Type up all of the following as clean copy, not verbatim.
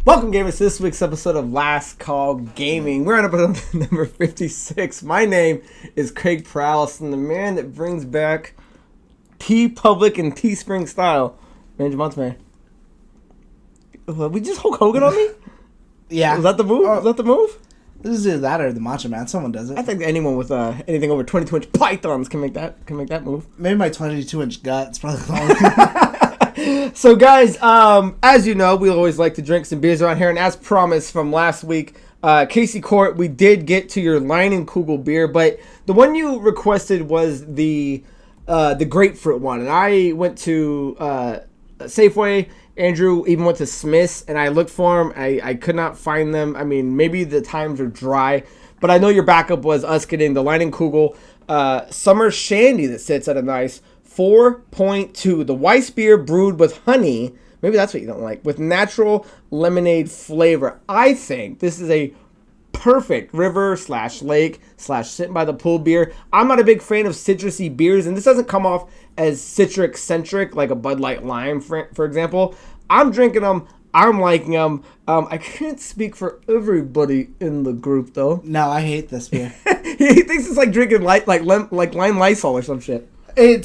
Welcome, gamers, to this week's episode of Last Call Gaming. We're on episode number 56. My name is Craig Perales, and the man that brings back T-Public and Teespring style, Mandrew Montemayor. We just Hulk Hogan on me? Yeah. Was that the move? Was that the move? This is either that or the Macho Man. Someone does it. I think anyone with anything over 22-inch pythons can make that move. Maybe my 22-inch gut's probably the only thing. So, guys, as you know, we always like to drink some beers around here, and as promised from last week, Casey Court, we did get to your Leinenkugel beer, but the one you requested was the grapefruit one, and I went to Safeway. Andrew even went to Smith's, and I looked for them. I could not find them. I mean, maybe the times are dry, but I know your backup was us getting the Leinenkugel Summer Shandy that sits at a nice 4.2. The Weiss beer brewed with honey. Maybe that's what you don't like. With natural lemonade flavor. I think this is a perfect river/lake/ sitting by the pool beer. I'm not a big fan of citrusy beers, and this doesn't come off as citric-centric like a Bud Light Lime, for example. I'm drinking them. I'm liking them. I can't speak for everybody in the group, though. No, I hate this beer. He thinks it's like drinking like lime Lysol or some shit. It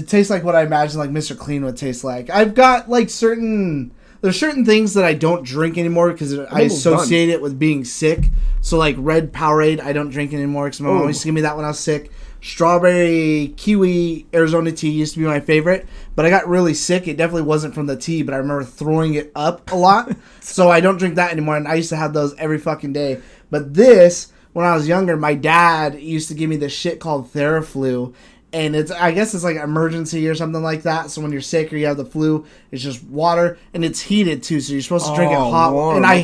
tastes like what I imagine like Mr. Clean would taste like. I've got like there's certain things that I don't drink anymore because I associate it with being sick. So like red Powerade, I don't drink anymore because my mom used to give me that when I was sick. Strawberry kiwi Arizona tea used to be my favorite, but I got really sick. It definitely wasn't from the tea, but I remember throwing it up a lot. So I don't drink that anymore, and I used to have those every fucking day. But this, when I was younger, my dad used to give me this shit called Theraflu. And I guess it's like emergency or something like that. So when you're sick or you have the flu, it's just water, and it's heated too. So you're supposed to drink it hot. Warm, and I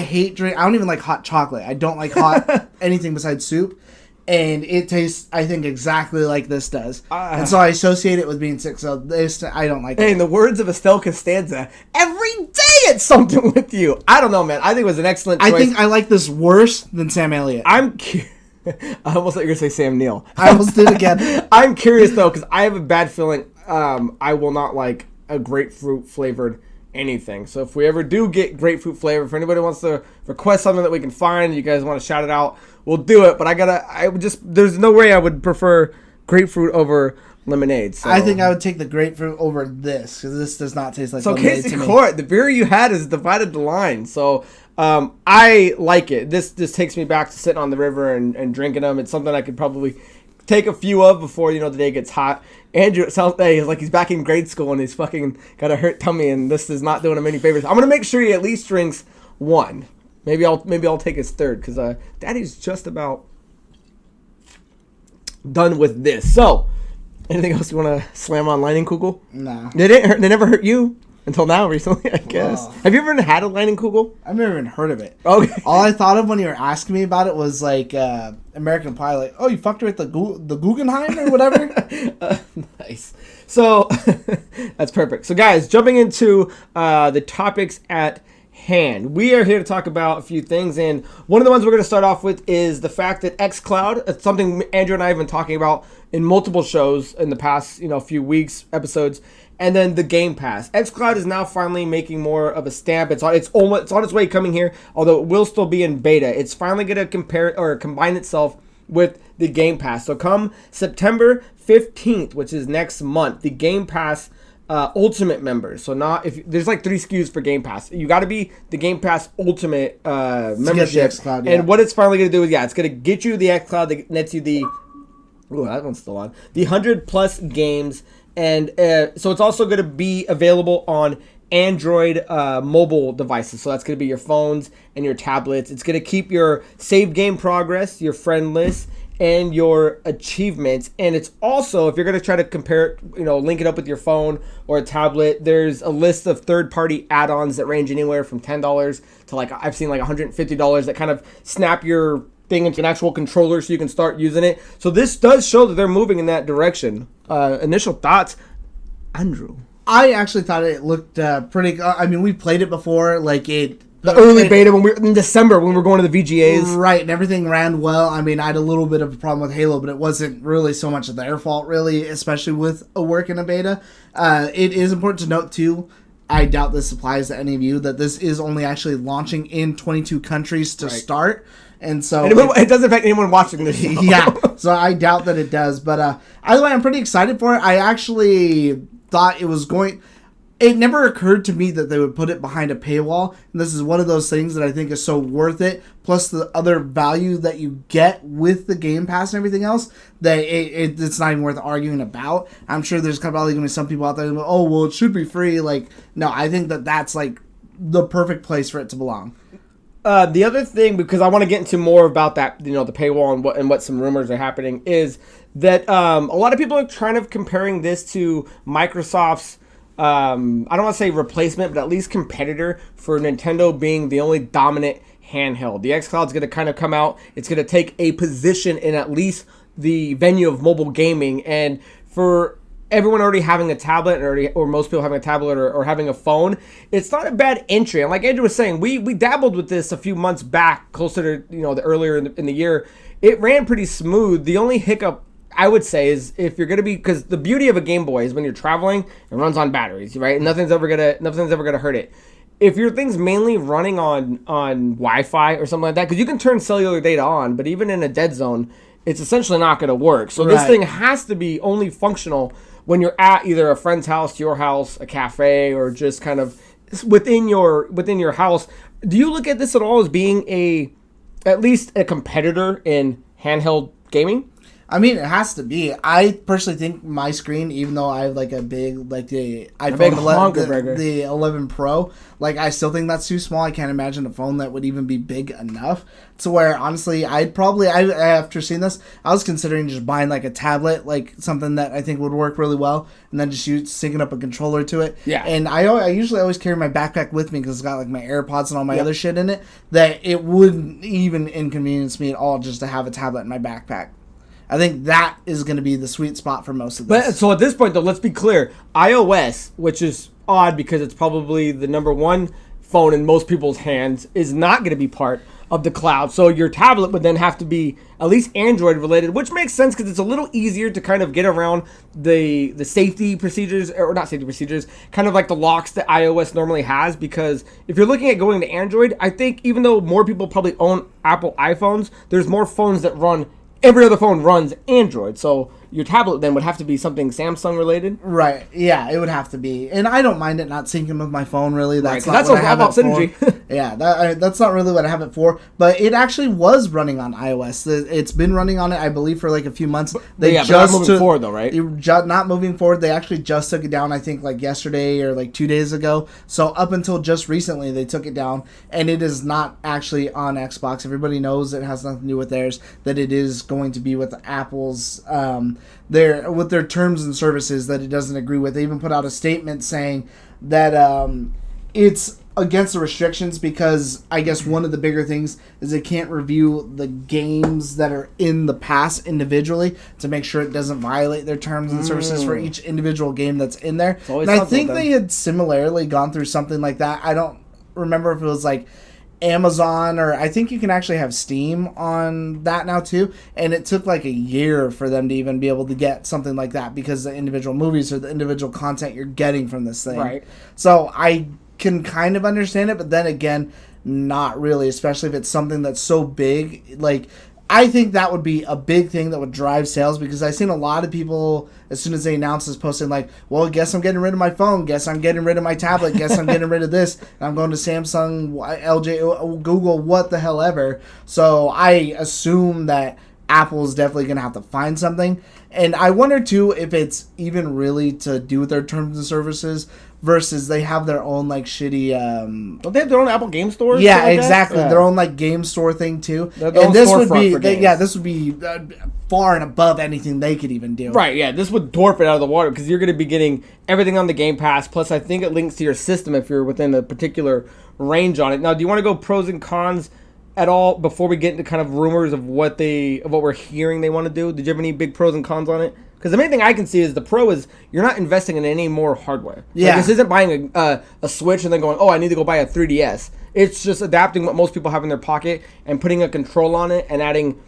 hate drink. I don't even like hot chocolate. I don't like hot anything besides soup. And it tastes, I think, exactly like this does. And so I associate it with being sick. So this, I don't like it. In the words of Estelle Costanza, every day it's something with you. I don't know, man. I think it was an excellent choice. I think I like this worse than Sam Elliott. I almost thought you were going to say Sam Neill. I almost did again. I'm curious, though, because I have a bad feeling I will not like a grapefruit-flavored anything. So if we ever do get grapefruit flavor, if anybody wants to request something that we can find, you guys want to shout it out, we'll do it. But there's no way I would prefer grapefruit over lemonade. So. I think I would take the grapefruit over this, because this does not taste like lemonade Casey to me. Court, the beer you had is divided the line. So I like it. This just takes me back to sitting on the river and drinking them. It's something I could probably take a few of before the day gets hot. Andrew, it sounds like he's back in grade school and he's fucking got a hurt tummy, and this is not doing him any favors. I'm gonna make sure he at least drinks one. Maybe I'll take his third, because Daddy's just about done with this. So, anything else you want to slam on Leinenkugel? No. They didn't hurt. They never hurt you until now, recently, I guess. Wow. Have you ever had a Leinenkugel? I've never even heard of it. Okay. All I thought of when you were asking me about it was like American Pie. Like, oh, you fucked her at the Guggenheim or whatever? Nice. So, that's perfect. So, guys, jumping into the topics at hand. We are here to talk about a few things, and one of the ones we're going to start off with is the fact that xCloud, it's something Andrew and I have been talking about in multiple shows in the past, few weeks, episodes, and then the Gamepass. xCloud is now finally making more of a stamp. It's on its way coming here, although it will still be in beta. It's finally going to combine itself with the Gamepass. So come September 15th, which is next month, the Gamepass Ultimate members. So there's like 3 SKUs for Game Pass. You got to be the Game Pass Ultimate membership. xCloud, yeah. And what it's finally going to do is, it's going to get you the xCloud that nets you the. Ooh, that one's still on. The 100+ games, and so it's also going to be available on Android mobile devices. So that's going to be your phones and your tablets. It's going to keep your save game progress, your friend list, and your achievements. And it's also, if you're going to try to compare it, link it up with your phone or a tablet, there's a list of third-party add-ons that range anywhere from $10 to I've seen $150 that kind of snap your thing into an actual controller so you can start using it. So this does show that they're moving in that direction. Initial thoughts, Andrew? I actually thought it looked pretty. I mean, we played it before, the early beta when we were in December when we were going to the VGAs. Right, and everything ran well. I mean, I had a little bit of a problem with Halo, but it wasn't really so much their fault, really, especially with a work in a beta. It is important to note, too, I doubt this applies to any of you, that this is only actually launching in 22 countries to start. And so it doesn't affect anyone watching this show. Yeah, so I doubt that it does. But either way, I'm pretty excited for it. I actually thought it never occurred to me that they would put it behind a paywall. And this is one of those things that I think is so worth it. Plus the other value that you get with the Game Pass and everything else, that it's not even worth arguing about. I'm sure there's probably going to be some people out there that go, oh, well, it should be free. Like, no, I think that that's like the perfect place for it to belong. The other thing, because I want to get into more about that, the paywall and what some rumors are happening, is that a lot of people are kind of comparing this to Microsoft's, I don't want to say replacement, but at least competitor for Nintendo being the only dominant handheld. The xCloud is going to kind of come out. It's going to take a position in at least the venue of mobile gaming. And for everyone already having a tablet or most people having a tablet or having a phone, it's not a bad entry. And like Andrew was saying, we dabbled with this a few months back, closer to the earlier in the year. It ran pretty smooth. The only hiccup I would say is if you're gonna be, because the beauty of a Game Boy is when you're traveling, it runs on batteries, right? Nothing's ever gonna hurt it. If your thing's mainly running on Wi-Fi or something like that, because you can turn cellular data on, but even in a dead zone, it's essentially not gonna work. So this thing has to be only functional when you're at either a friend's house, your house, a cafe, or just kind of within your house. Do you look at this at all as being at least a competitor in handheld gaming? I mean, it has to be. I personally think my screen, even though I have like a big, like the iPhone 11, the 11 Pro, like I still think that's too small. I can't imagine a phone that would even be big enough to where, honestly, after seeing this, I was considering just buying like a tablet, like something that I think would work really well, and then just syncing up a controller to it. Yeah. And I usually always carry my backpack with me because it's got like my AirPods and all my other shit in it, that it wouldn't even inconvenience me at all just to have a tablet in my backpack. I think that is going to be the sweet spot for most of this. But so at this point, though, let's be clear. iOS, which is odd because it's probably the number one phone in most people's hands, is not going to be part of the cloud. So your tablet would then have to be at least Android related, which makes sense because it's a little easier to kind of get around the safety procedures, or not safety procedures, kind of like the locks that iOS normally has. Because if you're looking at going to Android, I think even though more people probably own Apple iPhones, there's more phones that run. Every other phone runs Android, so your tablet then would have to be something Samsung related. Right, yeah, it would have to be. And I don't mind it not syncing with my phone, really. That's not what I have it for. Synergy. Yeah, that's not really what I have it for. But it actually was running on iOS. It's been running on it, I believe, for like a few months. But not moving forward, though, right? Not moving forward. They actually just took it down, I think, like yesterday or like 2 days ago. So up until just recently, they took it down. And it is not actually on Xbox. Everybody knows it has nothing to do with theirs. That it is going to be with Apple's... with their terms and services that it doesn't agree with. They even put out a statement saying that it's against the restrictions because I guess one of the bigger things is they can't review the games that are in the pass individually to make sure it doesn't violate their terms and services for each individual game that's in there. And I think they had similarly gone through something like that. I don't remember if it was like Amazon, or I think you can actually have Steam on that now too, and it took like a year for them to even be able to get something like that because the individual movies or the individual content you're getting from this thing. Right. So I can kind of understand it, but then again, not really, especially if it's something that's so big. Like, I think that would be a big thing that would drive sales because I've seen a lot of people, as soon as they announce this, posting like, well, guess I'm getting rid of my phone, guess I'm getting rid of my tablet, guess I'm getting rid of this, and I'm going to Samsung, LG, Google, what the hell ever. So I assume that Apple's definitely going to have to find something. And I wonder, too, if it's even really to do with their terms and services versus they have their own, like, shitty... Don't they have their own Apple game store? Yeah, like exactly. Their own, like, game store thing, too. And this would be... this would be far and above anything they could even do. Right, yeah. This would dwarf it out of the water because you're going to be getting everything on the Game Pass. Plus, I think it links to your system if you're within a particular range on it. Now, do you want to go pros and cons at all before we get into kind of rumors of what we're hearing they want to do? Did you have any big pros and cons on it? Because the main thing I can see is the pro is you're not investing in any more hardware. Yeah. Like, this isn't buying a Switch and then going, oh, I need to go buy a 3DS. It's just adapting what most people have in their pocket and putting a control on it and adding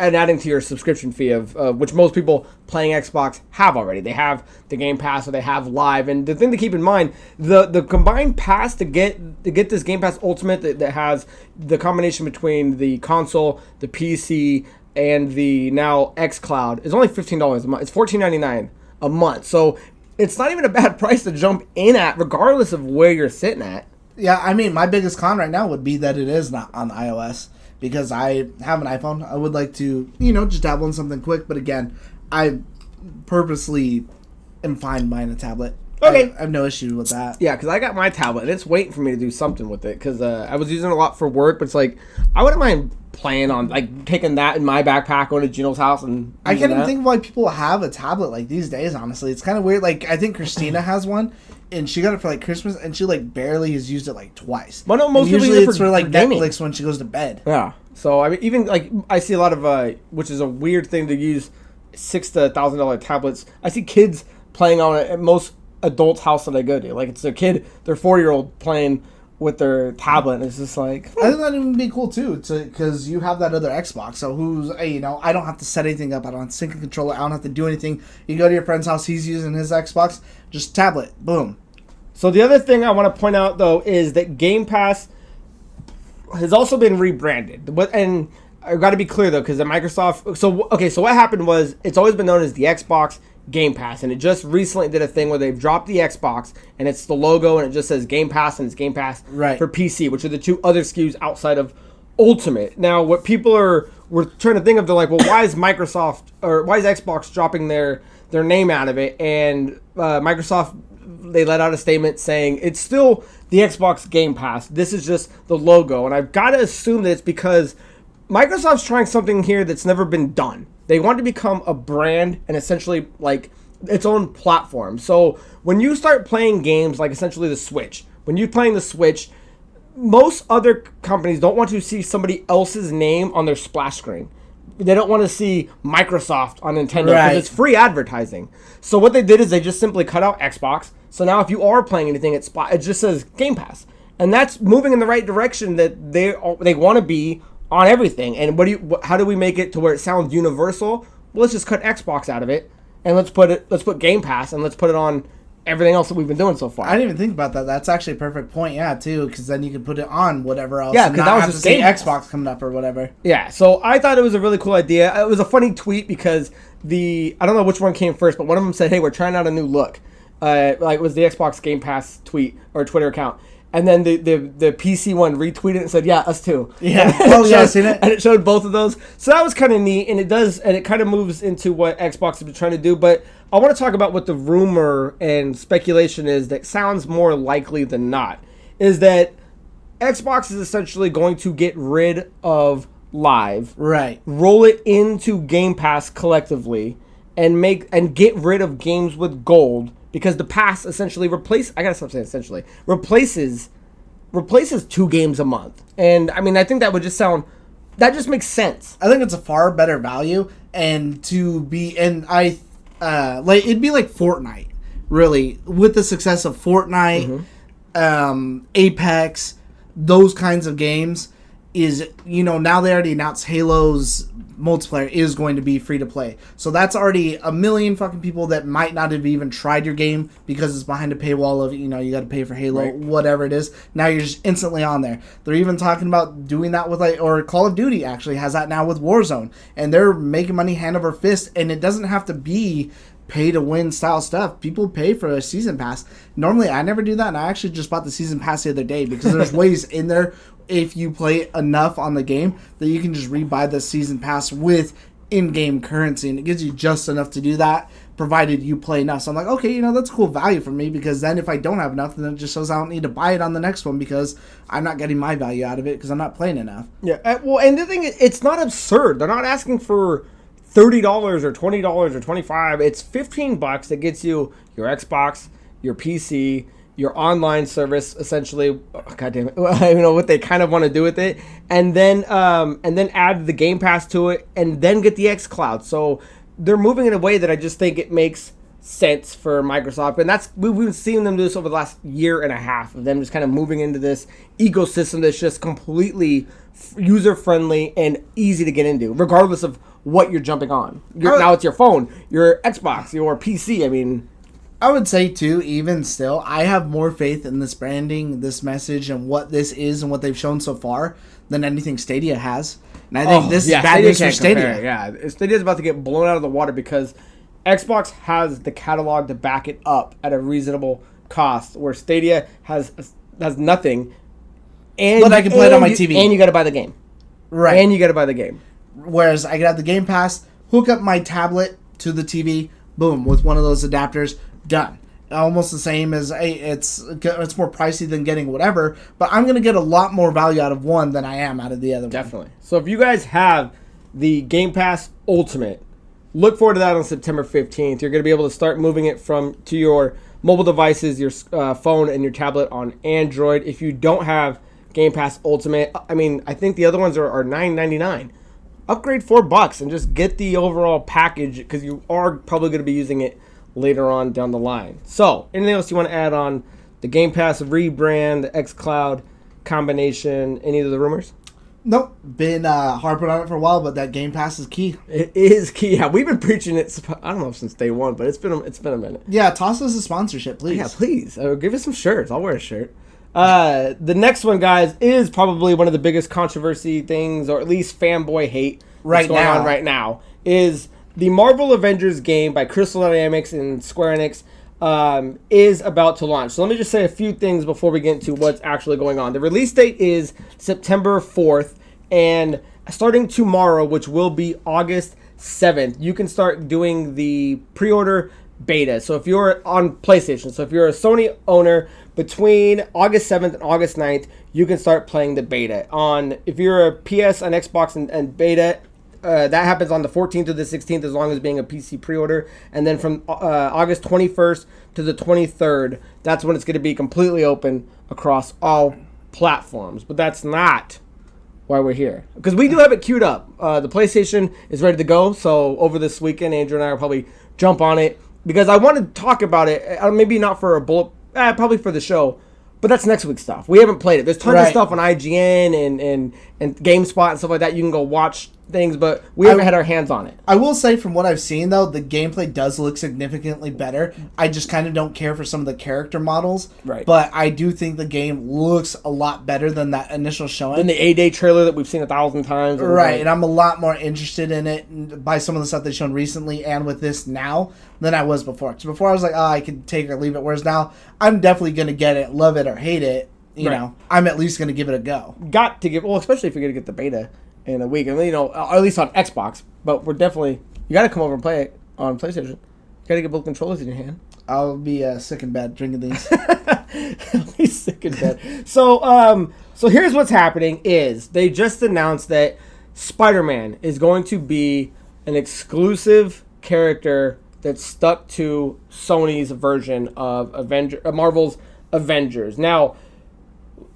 and adding to your subscription fee of which most people playing Xbox have already. They have the Game Pass or they have Live. And the thing to keep in mind, the combined pass to get this Game Pass Ultimate that has the combination between the console, the PC, and the now xCloud is only $15 a month. It's $14.99 a month. So it's not even a bad price to jump in at, regardless of where you're sitting at. Yeah, I mean, my biggest con right now would be that it is not on iOS. Because I have an iPhone, I would like to, just dabble in something quick. But again, I purposely am fine buying a tablet. Okay. I have no issue with that. Yeah, because I got my tablet, and it's waiting for me to do something with it. Because I was using it a lot for work, but it's like, I wouldn't mind playing on, like, taking that in my backpack, going to Gino's house, and I can't even think why people have a tablet, like, these days, honestly. It's kind of weird. Like, I think Christina has one, and she got it for, like, Christmas, and she, like, barely has used it, like, twice. Well, no, most usually it's for, like, gaming. Netflix when she goes to bed. Yeah. So, I mean, even, like, I see a lot of, which is a weird thing to use $6,000 to $1,000 tablets. I see kids playing on it at most adults' house that I go to. Like, it's their kid, their 4-year-old playing with their tablet, and it's just like... I think that would be cool, too, because you have that other Xbox, so I don't have to set anything up, I don't have to sync a controller, I don't have to do anything. You go to your friend's house, he's using his Xbox, just tablet, boom. So the other thing I want to point out, though, is that Game Pass has also been rebranded. And I've got to be clear, though, because Microsoft... So what happened was, it's always been known as the Xbox Game Pass, and it just recently did a thing where they've dropped the Xbox, and it's the logo, and it just says Game Pass, and it's Game Pass for PC, which are the two other SKUs outside of Ultimate. Now, what people were trying to think of, they're like, well, why is Xbox dropping their name out of it? And Microsoft, they let out a statement saying it's still the Xbox Game Pass. This is just the logo, and I've got to assume that it's because Microsoft's trying something here that's never been done. They want to become a brand and essentially like its own platform. So when you start playing games like essentially the Switch, when you're playing the Switch, most other companies don't want to see somebody else's name on their splash screen. They don't want to see Microsoft on Nintendo because it's free advertising. So what they did is they just simply cut out Xbox. So now if you are playing anything, it just says Game Pass. And that's moving in the right direction that they want to be on everything. And how do we make it to where it sounds universal? Well, let's just cut Xbox out of it, and let's put Game Pass, and let's put it on everything else that we've been doing so far. I didn't even think about that. That's actually a perfect point, yeah, too, because then you can put it on whatever else. Yeah, because that was just Xbox coming up or whatever. Yeah, so I thought it was a really cool idea. It was a funny tweet because I don't know which one came first, but one of them said, "Hey, we're trying out a new look." It was the Xbox Game Pass tweet or Twitter account. And then the PC one retweeted and said, "Yeah, us too." Yeah, I've seen it. And it showed both of those. So that was kind of neat, and it kind of moves into what Xbox has been trying to do. But I want to talk about what the rumor and speculation is that sounds more likely than not, is that Xbox is essentially going to get rid of Live, roll it into Game Pass collectively, and get rid of games with gold. Because the pass essentially replaces 2 games a month. And I mean, I think that would just makes sense. I think it's a far better value, and it'd be like Fortnite, really, with the success of Fortnite, Apex, those kinds of games. Now they already announced Halo's multiplayer is going to be free to play. So that's already a million fucking people that might not have even tried your game because it's behind a paywall of, you got to pay for Halo, whatever it is. Now you're just instantly on there. They're even talking about doing that with or Call of Duty actually has that now with Warzone. And they're making money hand over fist, and it doesn't have to be pay to win style stuff. People pay for a season pass. Normally I never do that, and I actually just bought the season pass the other day because there's ways in there if you play enough on the game that you can just rebuy the season pass with in-game currency, and it gives you just enough to do that provided you play enough. So I'm like, okay, that's cool value for me, because then if I don't have enough, then it just shows I don't need to buy it on the next one because I'm not getting my value out of it because I'm not playing enough. Yeah, well, and the thing is, it's not absurd. They're not asking for $30 or $20 or $25. It's $15 that gets you your Xbox, your PC, your online service, essentially. Oh, God damn it! I don't know what they kind of want to do with it, and then add the Game Pass to it, and then get the xCloud. So they're moving in a way that I just think it makes sense for Microsoft, and we've been seeing them do this over the last year and a half of them just kind of moving into this ecosystem that's just completely user-friendly and easy to get into, regardless of what you're jumping on. Now it's your phone, your Xbox, your PC. I mean, I would say, too, even still, I have more faith in this branding, this message, and what this is and what they've shown so far than anything Stadia has. And I think this is bad news for Stadia. Yeah, Stadia's about to get blown out of the water because Xbox has the catalog to back it up at a reasonable cost, where Stadia has nothing. But I can play it on my TV. And you got to buy the game. Right. And you got to buy the game. Whereas I got the Game Pass, hook up my tablet to the TV, boom, with one of those adapters, done. Almost the same as it's more pricey than getting whatever, but I'm going to get a lot more value out of one than I am out of the other. Definitely. So if you guys have the Game Pass Ultimate, look forward to that on September 15th. You're going to be able to start moving it to your mobile devices, your phone and your tablet on Android. If you don't have Game Pass Ultimate, I mean, I think the other ones are $9.99. Upgrade $4 and just get the overall package because you are probably going to be using it later on down the line. So, anything else you want to add on the Game Pass rebrand, the xCloud combination, any of the rumors? Nope. Been harping on it for a while, but that Game Pass is key. It is key. Yeah, we've been preaching it, I don't know, since day one, but it's been a minute. Yeah, toss us a sponsorship, please. Yeah, please. Give us some shirts. I'll wear a shirt. The next one, guys, is probably one of the biggest controversy things, or at least fanboy hate that's going on right now, is the Marvel Avengers game by Crystal Dynamics and Square Enix is about to launch. So let me just say a few things before we get into what's actually going on. The release date is September 4th, and starting tomorrow, which will be August 7th, you can start doing the pre-order beta. So if you're on PlayStation, so if you're a Sony owner, between August 7th and August 9th, you can start playing the beta. If you're a PS, an Xbox, and beta, that happens on the 14th to the 16th as long as being a PC pre-order. And then from August 21st to the 23rd, that's when it's going to be completely open across all platforms. But that's not why we're here. Because we do have it queued up. The PlayStation is ready to go. So over this weekend, Andrew and I will probably jump on it. Because I want to talk about it, maybe not for a bullet, probably for the show, but that's next week's stuff. We haven't played it. There's tons of stuff on IGN and GameSpot and stuff like that. You can go watch things, but we haven't had our hands on it. I will say, from what I've seen, though, the gameplay does look significantly better. I just kind of don't care for some of the character models. Right. But I do think the game looks a lot better than that initial showing. Than the A-Day trailer that we've seen 1,000 times. Right, and I'm a lot more interested in it by some of the stuff they've shown recently and with this now than I was before. Because before I was like, I could take it or leave it. Whereas now, I'm definitely going to get it, love it or hate it. You know, I'm at least going to give it a go. Got to give, well, especially if you're going to get the beta in a week, and or at least on Xbox. But we're definitely, you got to come over and play it on PlayStation. You got to get both controllers in your hand. I'll be sick in bed drinking these. I'll be sick in bed. So here's what's happening: is they just announced that Spiderman is going to be an exclusive character that's stuck to Sony's version of Marvel's Avengers. Now,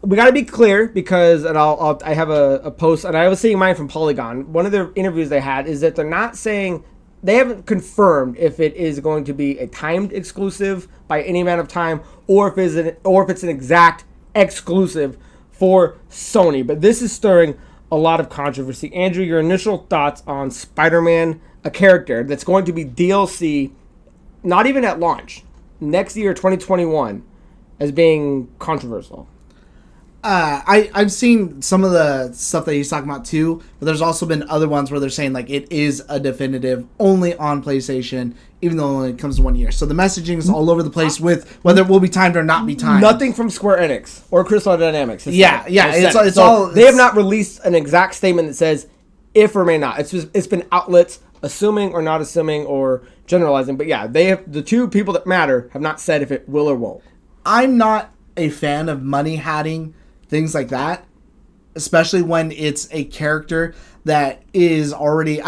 we got to be clear because, and I have a post, and I was seeing mine from Polygon. One of the interviews they had is that they're not saying, they haven't confirmed if it is going to be a timed exclusive by any amount of time, or if it's an exact exclusive for Sony. But this is stirring a lot of controversy. Andrew, your initial thoughts on Spider-Man, a character that's going to be DLC, not even at launch, next year, 2021, as being controversial. I've seen some of the stuff that he's talking about too, but there's also been other ones where they're saying like it is a definitive only on PlayStation, even though it only comes to 1 year. So the messaging is all over the place with whether it will be timed or not be timed. Nothing from Square Enix or Crystal Dynamics. It's all. They have not released an exact statement that says if or may not. It's been outlets assuming or not assuming or generalizing. But yeah, the two people that matter have not said if it will or won't. I'm not a fan of money hatting things like that, especially when it's a character that is already...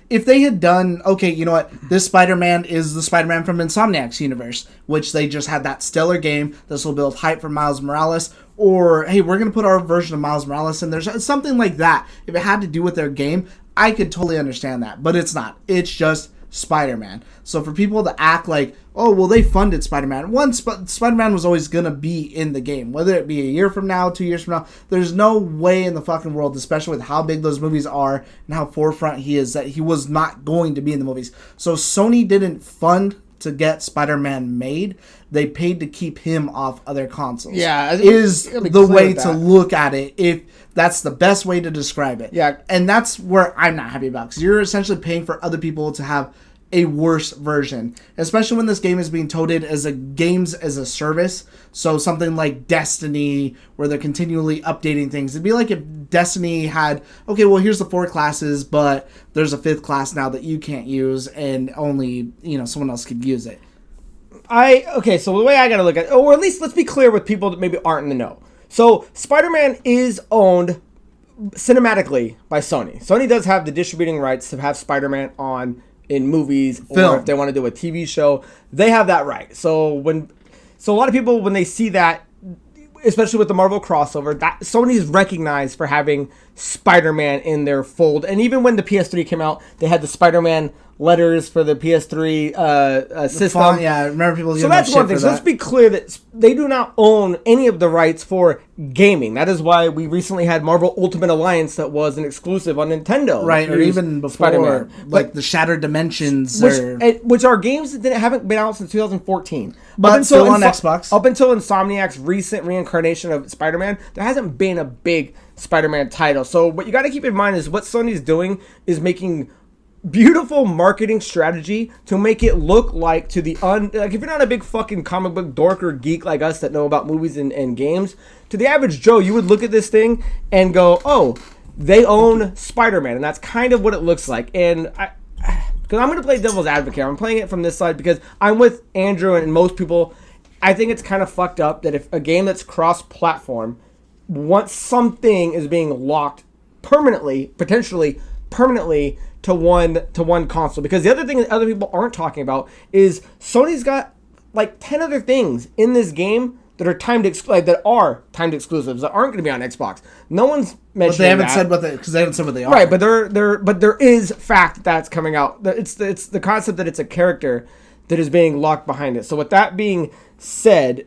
If they had done, okay, you know what, this Spider-Man is the Spider-Man from Insomniac's universe, which they just had that stellar game, this will build hype for Miles Morales, or, hey, we're going to put our version of Miles Morales in there, something like that. If it had to do with their game, I could totally understand that, but it's not. It's just Spider-Man. So for people to act like, oh, well, they funded Spider-Man. Spider-Man was always going to be in the game, whether it be a year from now, 2 years from now. There's no way in the fucking world, especially with how big those movies are and how forefront he is, that he was not going to be in the movies. So Sony didn't fund to get Spider-Man made. They paid to keep him off other consoles. Yeah. Is the way to look at it, if that's the best way to describe it. Yeah. And that's where I'm not happy about, because you're essentially paying for other people to have a worse version, especially when this game is being touted as a games as a service. So something like Destiny, where they're continually updating things. It'd be like if Destiny had, okay, well, here's the 4 classes, but there's a 5th class now that you can't use, and only, someone else could use it. So the way I gotta look at it, or at least let's be clear with people that maybe aren't in the know. So Spider-Man is owned cinematically by Sony. Sony does have the distributing rights to have Spider-Man on in movies, or if they want to do a TV show, they have that right. So a lot of people, when they see that, especially with the Marvel crossover, that Sony's recognized for having Spider-Man in their fold. And even when the PS3 came out, they had the Spider-Man letters for the PS3 system. Font, yeah, I remember people. So that's one thing. So let's be clear that they do not own any of the rights for gaming. That is why we recently had Marvel Ultimate Alliance that was an exclusive on Nintendo, right? Or even before, Spider-Man. Like the Shattered Dimensions, which are games that haven't been out since 2014. But still on Xbox. Up until Insomniac's recent reincarnation of Spider-Man, there hasn't been a big Spider-Man title. So what you got to keep in mind is what Sony's doing is making beautiful marketing strategy to make it look like to the like if you're not a big fucking comic book dork or geek like us that know about movies and games, to the average Joe, you would look at this thing and go, oh, they own Spider-Man, and that's kind of what it looks like. And because I'm going to play devil's advocate, I'm playing it from this side because I'm with Andrew and most people. I think it's kind of fucked up that if a game that's cross-platform, once something is being locked potentially permanently to one console, because the other thing that other people aren't talking about is Sony's got like 10 other things in this game that are timed exclusives that aren't going to be on Xbox. No one's mentioned. But they haven't said because they haven't said what they are. Right, but there is fact that's coming out. It's the concept that it's a character that is being locked behind it. So with that being said,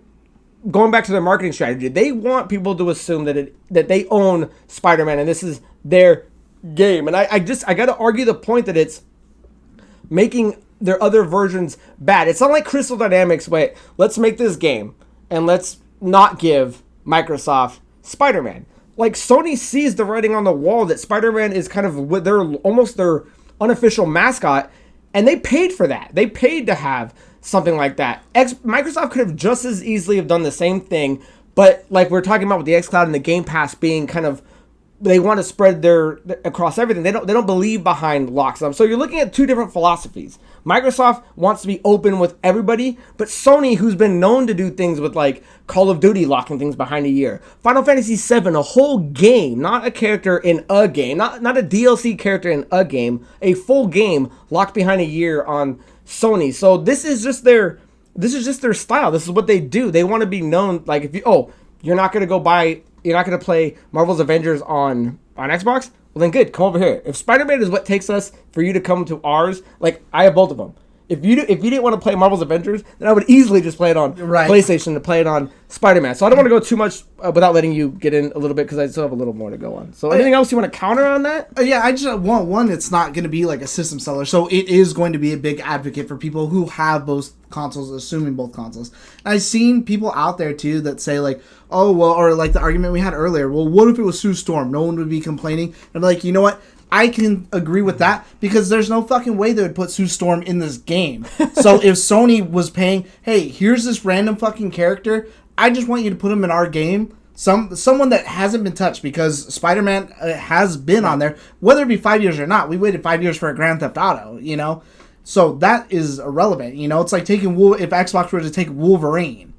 going back to their marketing strategy, they want people to assume that they own Spider-Man and this is their game. And I got to argue the point that it's making their other versions bad. It's not like Crystal Dynamics, wait, let's make this game and let's not give Microsoft Spider-Man. Like, Sony sees the writing on the wall that Spider-Man is kind of their unofficial mascot, and they paid for that. They paid to have something like that. Microsoft could have just as easily have done the same thing, but like we're talking about with the xCloud and the Gamepass being kind of, they want to spread across everything. They don't believe behind locks. So you're looking at two different philosophies. Microsoft wants to be open with everybody, but Sony, who's been known to do things with like Call of Duty locking things behind a year, Final Fantasy VII, a whole game, not a character in a game, not a DLC character in a game, a full game locked behind a year on Sony. So this is just their style. This is what they do. They want to be known. Like, if you're not going to play Marvel's Avengers on Xbox? Well, then good, come over here. If Spider-Man is what takes us for you to come to ours, like, I have both of them. If you didn't want to play Marvel's Avengers, then I would easily just play it on PlayStation to play it on Spider-Man. So I don't want to go too much without letting you get in a little bit, because I still have a little more to go on. So anything else you want to counter on that? Yeah, I just want one. It's not going to be like a system seller, so it is going to be a big advocate for people who have both consoles, assuming both consoles. And I've seen people out there too that say like, oh well, or like the argument we had earlier. Well, what if it was Sue Storm? No one would be complaining. And I'm like, you know what? I can agree with that, because there's no fucking way they would put Sue Storm in this game. So if Sony was paying, hey, here's this random fucking character, I just want you to put him in our game. Someone that hasn't been touched, because Spider-Man has been on there, whether it be 5 years or not. We waited 5 years for a Grand Theft Auto, you know? So that is irrelevant, you know? It's like if Xbox were to take Wolverine.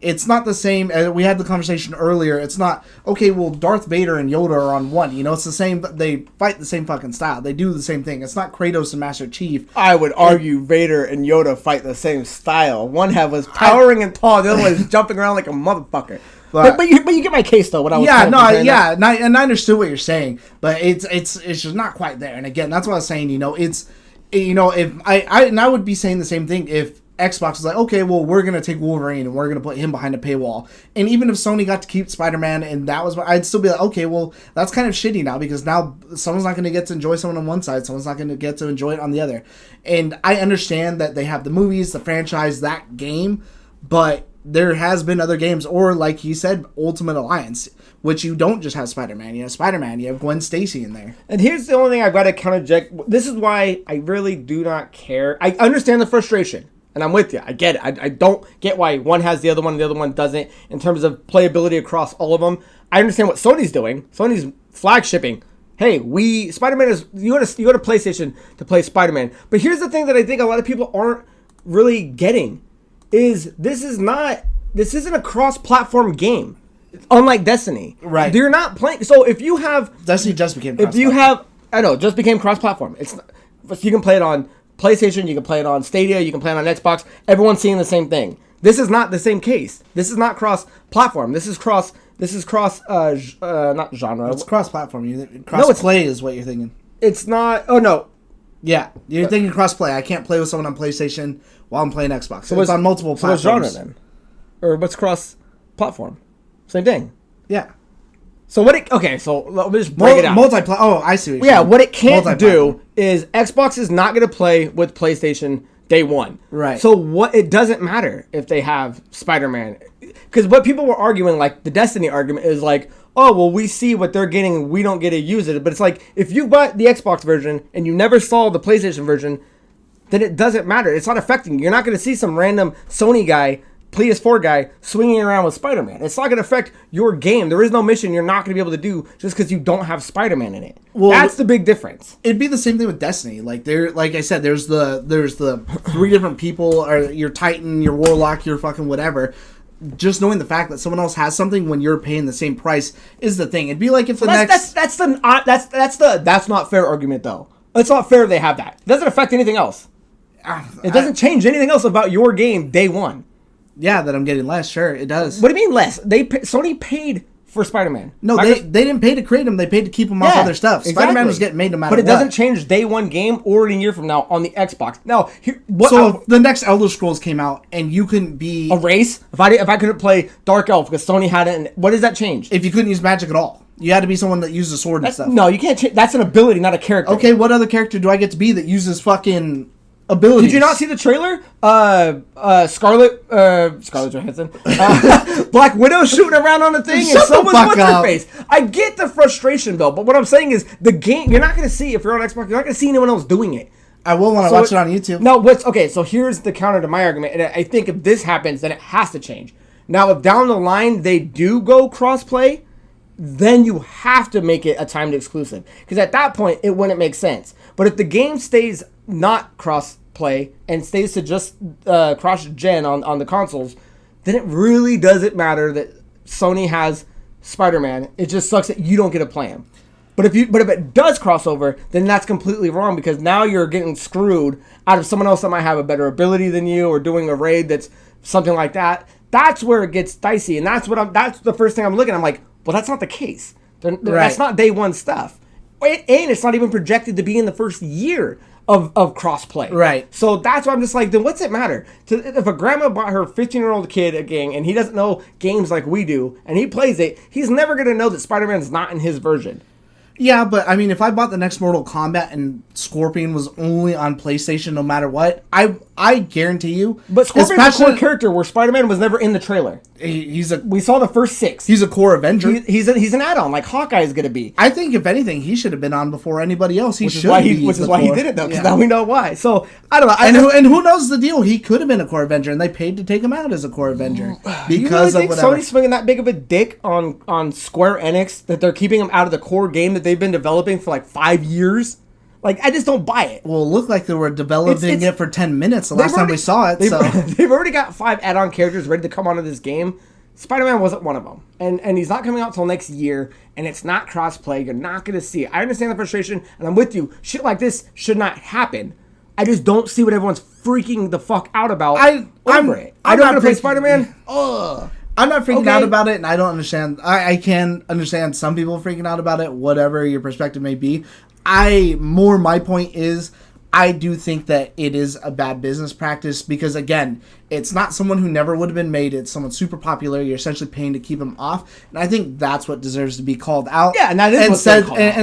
It's not the same. We had the conversation earlier. It's not, okay, well, Darth Vader and Yoda are on one. You know, it's the same. They fight the same fucking style. They do the same thing. It's not Kratos and Master Chief. I would argue Vader and Yoda fight the same style. One was powering and tall. The other one was jumping around like a motherfucker. But you get my case, though. What I was and I understood what you're saying. But it's just not quite there. And again, that's what I was saying. You know, it's, you know, if I would be saying the same thing if Xbox is like, okay, well, we're going to take Wolverine and we're going to put him behind a paywall. And even if Sony got to keep Spider-Man and that was, I'd still be like, okay, well, that's kind of shitty now because now someone's not going to get to enjoy someone on one side, someone's not going to get to enjoy it on the other. And I understand that they have the movies, the franchise, that game, but there has been other games, or like he said, Ultimate Alliance, which you don't just have Spider-Man. You have Spider-Man, you have Gwen Stacy in there. And here's the only thing I've got to counterject. This is why I really do not care. I understand the frustration, and I'm with you. I get it. I don't get why one has the other one and the other one doesn't in terms of playability across all of them. I understand what Sony's doing. Sony's flagshipping. Hey, Spider-Man is, you go to PlayStation to play Spider-Man. But here's the thing that I think a lot of people aren't really getting. Is this isn't a cross-platform game, unlike Destiny. Right. You're not playing. So if you have Destiny just became cross-platform. If you have, I know, just became cross-platform. It's not, you can play it on PlayStation, you can play it on Stadia, you can play it on Xbox. Everyone's seeing the same thing. This is not the same case. This is not cross-platform. This is cross. Not genre. It's cross-platform. Cross-play is what you're thinking. It's not. Oh no. Yeah, you're thinking cross-play. I can't play with someone on PlayStation while I'm playing Xbox. So it's on multiple platforms. So what's genre then? Or what's cross-platform? Same thing. Yeah. So so let me just break it out. Oh, I see what you're saying. What it can't do is Xbox is not going to play with PlayStation day one. Right. So it doesn't matter if they have Spider-Man. Because what people were arguing, like the Destiny argument, is like, oh, well, we see what they're getting and we don't get to use it. But it's like, if you bought the Xbox version and you never saw the PlayStation version, then it doesn't matter. It's not affecting you. You're not going to see some random Sony guy, PS4 guy, swinging around with Spider-Man. It's not going to affect your game. There is no mission you're not going to be able to do just because you don't have Spider-Man in it. Well, that's the big difference. It'd be the same thing with Destiny. Like I said, there's the three different people, or your Titan, your Warlock, your fucking whatever. Just knowing the fact that someone else has something when you're paying the same price is the thing. It'd be like if that's not fair argument though. It's not fair they have that. It doesn't affect anything else. It doesn't change anything else about your game day one. Yeah, that I'm getting less. Sure, it does. What do you mean less? Sony paid for Spider-Man. No, they didn't pay to create him. They paid to keep him off other stuff. Exactly. Spider-Man was getting made no matter what. But it doesn't change day one game or in a year from now on the Xbox. Now, if the next Elder Scrolls came out and you couldn't be a race, if I couldn't play Dark Elf because Sony had it, and what does that change? If you couldn't use magic at all, you had to be someone that used a sword and stuff. No, you can't change. That's an ability, not a character. Okay, what other character do I get to be that uses fucking abilities? Did you not see the trailer? Scarlett Johansson, Black Widow shooting around on the thing, and someone's what's her face. I get the frustration though, but what I'm saying is the game. You're not going to see, if you're on Xbox, you're not going to see anyone else doing it. I will want to watch it on YouTube. No, okay. So here's the counter to my argument, and I think if this happens, then it has to change. Now, if down the line they do go cross-play, then you have to make it a timed exclusive, because at that point it wouldn't make sense. But if the game stays not cross-play and stays to just cross-gen on the consoles, then it really doesn't matter that Sony has Spider-Man. It just sucks that you don't get to play him. But if it does crossover, then that's completely wrong, because now you're getting screwed out of someone else that might have a better ability than you, or doing a raid that's something like that. That's where it gets dicey, and that's the first thing I'm looking at. I'm like, well, that's not the case. That's not day one stuff. And it's not even projected to be in the first year of crossplay. Right. So that's why I'm just like, then what's it matter? If a grandma bought her 15-year-old kid a game and he doesn't know games like we do, and he plays it, he's never going to know that Spider-Man's not in his version. Yeah, but I mean, if I bought the next Mortal Kombat and Scorpion was only on PlayStation no matter what, I guarantee you. But Scorpion's a core character where Spider-Man was never in the trailer. We saw the first 6. He's a core Avenger. He's an add-on, like Hawkeye is going to be. I think if anything, he should have been on before anybody else. Which is why he did it though, because now we know why. So I don't know. And who knows the deal? He could have been a core Avenger, and they paid to take him out as a core Avenger because you really think of whatever. Sony's swinging that big of a dick on Square Enix that they're keeping him out of the core game that they've been developing for like 5 years? Like, I just don't buy it. Well, it looked like they were developing it for 10 minutes the last time we saw it. They've already got 5 add-on characters ready to come onto this game. Spider-Man wasn't one of them. And he's not coming out till next year, and it's not cross-play. You're not going to see it. I understand the frustration, and I'm with you. Shit like this should not happen. I just don't see what everyone's freaking the fuck out about over it. I don't want to play Spider-Man. Ugh. I'm not freaking out about it, and I don't understand. I can understand some people freaking out about it, whatever your perspective may be. My point is, I do think that it is a bad business practice because, again, it's not someone who never would have been made. It's someone super popular. You're essentially paying to keep them off. And I think that's what deserves to be called out. Yeah, and that is and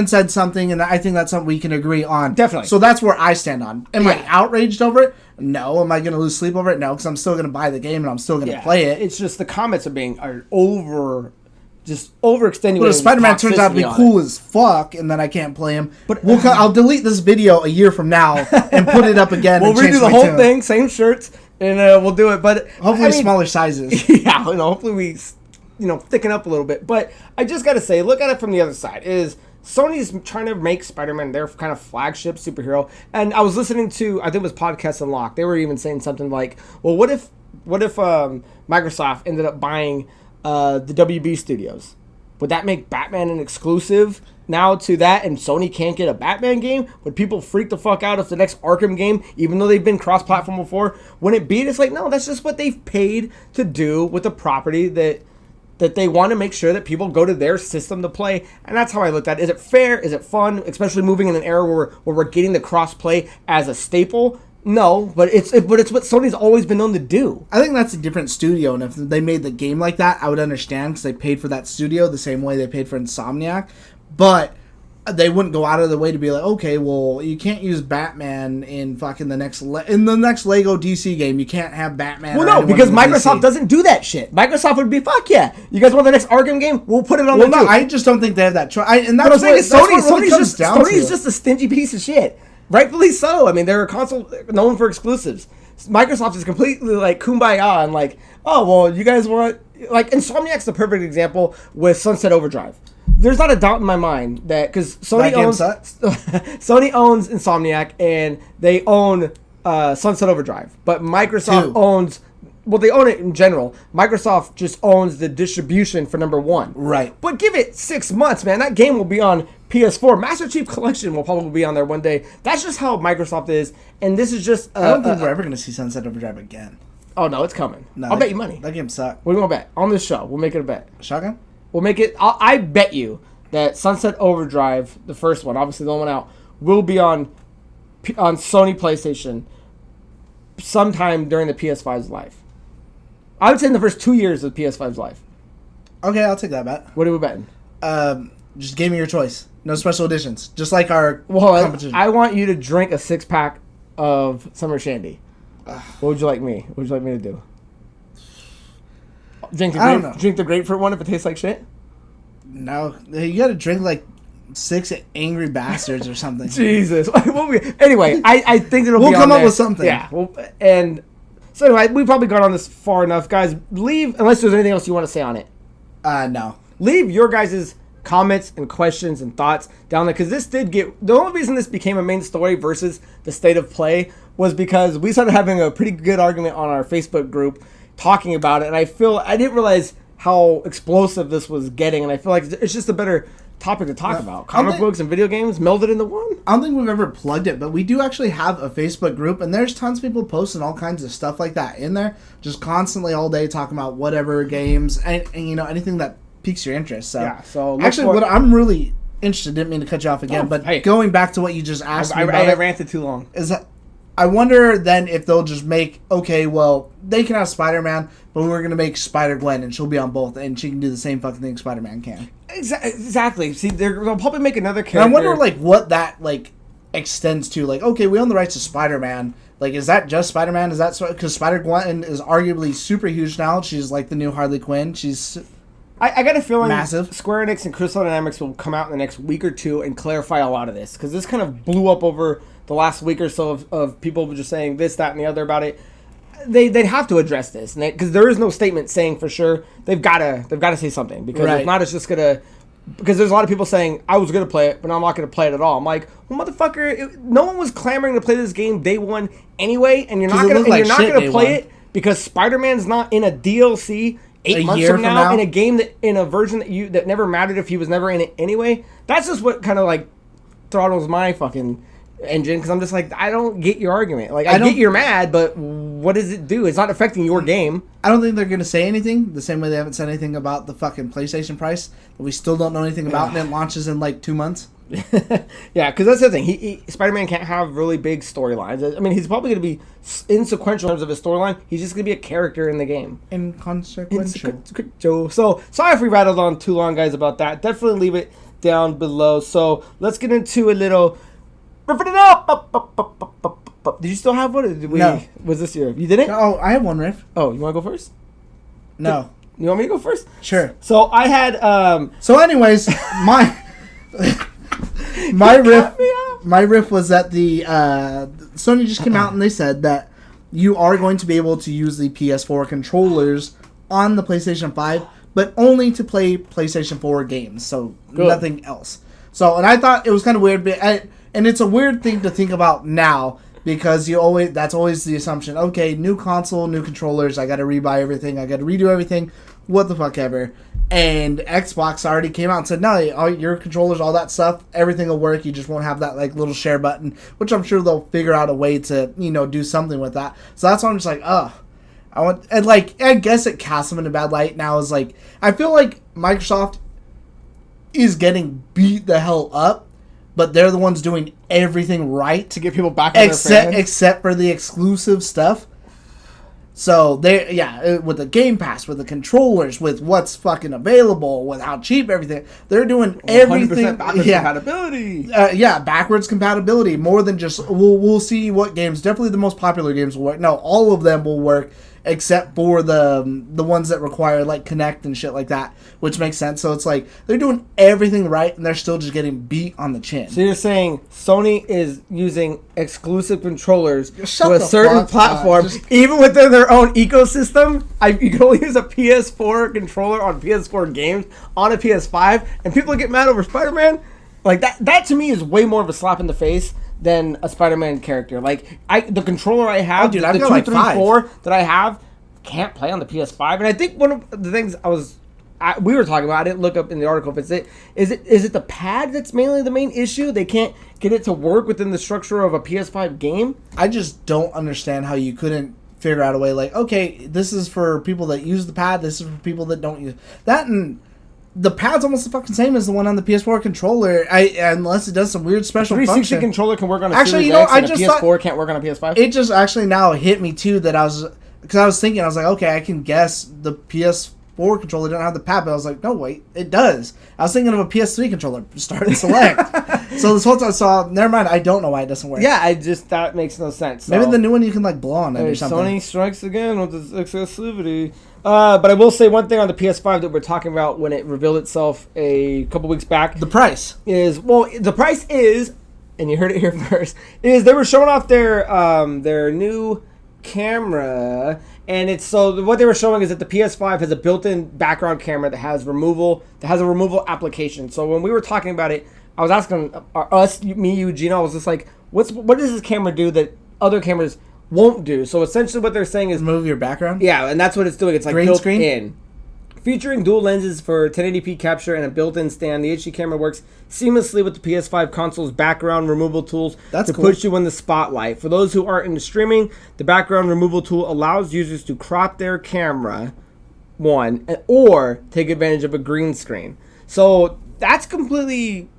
said something, and I think that's something we can agree on. Definitely. So that's where I stand on. Am I outraged over it? No. Am I going to lose sleep over it? No, because I'm still going to buy the game and I'm still going to play it. It's just the comments are overextenuating. But if Spider-Man turns out to be cool as fuck, and then I can't play him, but I'll delete this video a year from now and put it up again. We'll redo the whole thing, same shirts, and we'll do it. But hopefully, smaller sizes. Yeah, hopefully we, thicken up a little bit. But I just got to say, look at it from the other side. Is Sony's trying to make Spider-Man their kind of flagship superhero? And I was listening to, I think it was Podcast Unlocked. They were even saying something like, "Well, what if Microsoft ended up buying the WB studios? Would that make Batman an exclusive now to that, and Sony can't get a Batman game? Would people freak the fuck out if the next Arkham game, even though they've been cross-platform before, wouldn't it be?" It's like, no, that's just what they've paid to do with the property that they want to make sure that people go to their system to play. And that's how I looked at it. Is it fair? Is it fun? Especially moving in an era where we're getting the cross-play as a staple. No, but it's what Sony's always been known to do. I think that's a different studio, and if they made the game like that, I would understand because they paid for that studio the same way they paid for Insomniac. But they wouldn't go out of the way to be like, okay, well, you can't use Batman in fucking the next Lego DC game. You can't have Batman. Well, no, because Microsoft doesn't do that shit. Microsoft would be, fuck yeah, you guys want the next Arkham game? We'll put it on. Well, no, I just don't think they have that choice. And that's what Sony's just a stingy piece of shit. Rightfully so. I mean, they're a console known for exclusives. Microsoft is completely like kumbaya and like, oh, well, you guys want... Like, Insomniac's the perfect example with Sunset Overdrive. There's not a doubt in my mind that... Because Sony owns Insomniac and they own Sunset Overdrive. But Microsoft owns... Well, they own it in general. Microsoft just owns the distribution for number one. Right. But give it 6 months, man. That game will be on PS4. Master Chief Collection will probably be on there one day. That's just how Microsoft is. And this is just... I don't think we're ever going to see Sunset Overdrive again. Oh, no, it's coming. No, I'll bet you money. That game sucked. What do you want to bet? On this show, we'll make it a bet. Shotgun? We'll make it... I bet you that Sunset Overdrive, the first one, obviously the only one out, will be on Sony PlayStation sometime during the PS5's life. I would say in the first 2 years of PS5's life. Okay, I'll take that bet. What are we betting? Just give me your choice. No special editions. Just like our competition. I want you to drink a 6-pack of Summer Shandy. What would you like me? What would you like me to do? Drink the grapefruit one if it tastes like shit? No. You gotta drink like 6 Angry Bastards or something. Jesus. Anyway, I think it'll be on We'll come up there. with something. Yeah. So anyway, we've probably gone on this far enough. Guys, leave, unless there's anything else you want to say on it. No. Leave your guys' comments and questions and thoughts down there, because this did get... The only reason this became a main story versus the state of play was because we started having a pretty good argument on our Facebook group talking about it, and I didn't realize how explosive this was getting, and I feel like it's just a better topic to talk about. Comic books and video games melded into one. I don't think we've ever plugged it, but we do actually have a Facebook group, and there's tons of people posting all kinds of stuff like that in there, just constantly all day talking about whatever games and anything that piques your interest. So yeah. So actually, what I'm really interested, didn't mean to cut you off again, but going back to what you just asked me about, I ranted too long. Is that I wonder then if they'll just make, okay, well, they can have Spider-Man, but we're going to make Spider-Gwen, and she'll be on both, and she can do the same fucking thing Spider-Man can. Exactly. See, they'll probably make another character. And I wonder, what that, extends to. Okay, we own the rights to Spider-Man. Is that just Spider-Man? Is that... Because Spider-Gwen is arguably super huge now. She's, the new Harley Quinn. She's... I got a feeling massive. Square Enix and Crystal Dynamics will come out in the next week or two and clarify a lot of this, because this kind of blew up over the last week or so of people just saying this, that, and the other about it. They'd have to address this, because there is no statement saying for sure. They've got to say something, because if not, it's just gonna. Because there's a lot of people saying I was gonna play it, but I'm not gonna play it at all. I'm like, well, motherfucker, no one was clamoring to play this game day one anyway, and you're not gonna play it because Spider-Man's not in a DLC 8 months from now in a game in a version that never mattered if he was never in it anyway. That's just what kind of throttles my fucking engine, because I'm just I don't get your argument. I get you're mad, but what does it do? It's not affecting your game. I don't think they're going to say anything, the same way they haven't said anything about the fucking PlayStation price that we still don't know anything about, and it launches in 2 months. Yeah, because that's the thing. Spider-Man can't have really big storylines. I mean, he's probably going to be insequential in terms of his storyline. He's just going to be a character in the game. Inconsequential. So, sorry if we rattled on too long, guys, about that. Definitely leave it down below. So, let's get into a little... Riffing it up! Did you still have one? No. Was this your... You didn't? Oh, I have one riff. Oh, you want to go first? No. You want me to go first? Sure. So, I had... So, anyways, my riff was that the Sony just came out and they said that you are going to be able to use the PS4 controllers on the PlayStation 5, but only to play PlayStation 4 games, so nothing else. So, and I thought it was kind of weird, and it's a weird thing to think about now because that's always the assumption. Okay, new console, new controllers. I got to rebuy everything. I got to redo everything. What the fuck ever. And Xbox already came out and said, no, all your controllers, all that stuff, everything will work. You just won't have that like little share button, which I'm sure they'll figure out a way to, do something with that. So that's why I'm just like, I guess it casts them in a bad light now. Is like, I feel like Microsoft is getting beat the hell up, but they're the ones doing everything right to get people back on except for the exclusive stuff. So with the Gamepass, with the controllers, with what's fucking available, with how cheap everything, they're doing everything. Backwards compatibility. Backwards compatibility. More than just we'll see what games. Definitely the most popular games will work. No, all of them will work except for the ones that require like Connect and shit like that, which makes sense. So it's like they're doing everything right and they're still just getting beat on the chin. So you're saying Sony is using exclusive controllers to a certain platform, even within their own ecosystem? You can only use a PS4 controller on PS4 games on a PS5, and people get mad over Spider-Man? Like that to me is way more of a slap in the face than a Spider-Man character. Like the controller I have, the 234 that I have, can't play on the PS5. And I think one of the things we were talking about, I didn't look up in the article if is it the pad that's mainly the main issue? They can't get it to work within the structure of a PS5 game. I just don't understand how you couldn't figure out a way like, okay, this is for people that use the pad, this is for people that don't use that, and the pad's almost the fucking same as the one on the PS4 controller, unless it does some weird special 360 function. Controller can work on a Series X, and a PS4 can't work on a PS5. It just actually now hit me too that I was thinking, I was like, okay, I can guess the PS4 controller didn't have the pad, but I was like, no, wait, it does. I was thinking of a PS3 controller, start and select. So this whole time I saw, never mind, I don't know why it doesn't work. Yeah, that makes no sense. So. Maybe the new one you can like blow on it or something. Sony strikes again with its exclusivity. But I will say one thing on the PS5 that we're talking about when it revealed itself a couple weeks back. The price is, and you heard it here first, is they were showing off their new camera, and what they were showing is that the PS5 has a built-in background camera that has a removal application. So when we were talking about it, I was asking you, Gino, I was just like, what does this camera do that other cameras won't do? So essentially what they're saying is move your background. Yeah, and that's what it's doing. It's like green built screen in. Featuring dual lenses for 1080p capture and a built-in stand, the HD camera works seamlessly with the PS5 console's background removal tools put you in the spotlight. For those who aren't into streaming, the background removal tool allows users to crop their camera, or take advantage of a green screen. So that's completely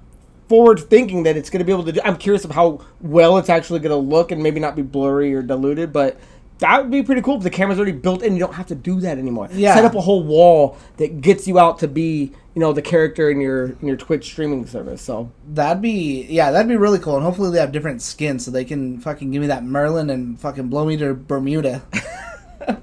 forward thinking that it's going to be able to do. I'm curious of how well it's actually going to look and maybe not be blurry or diluted, but that would be pretty cool if the camera's already built in. You don't have to do that anymore. Yeah. Set up a whole wall that gets you out to be, the character in your Twitch streaming service. So that'd be really cool. And hopefully they have different skins so they can fucking give me that Merlin and fucking blow me to Bermuda.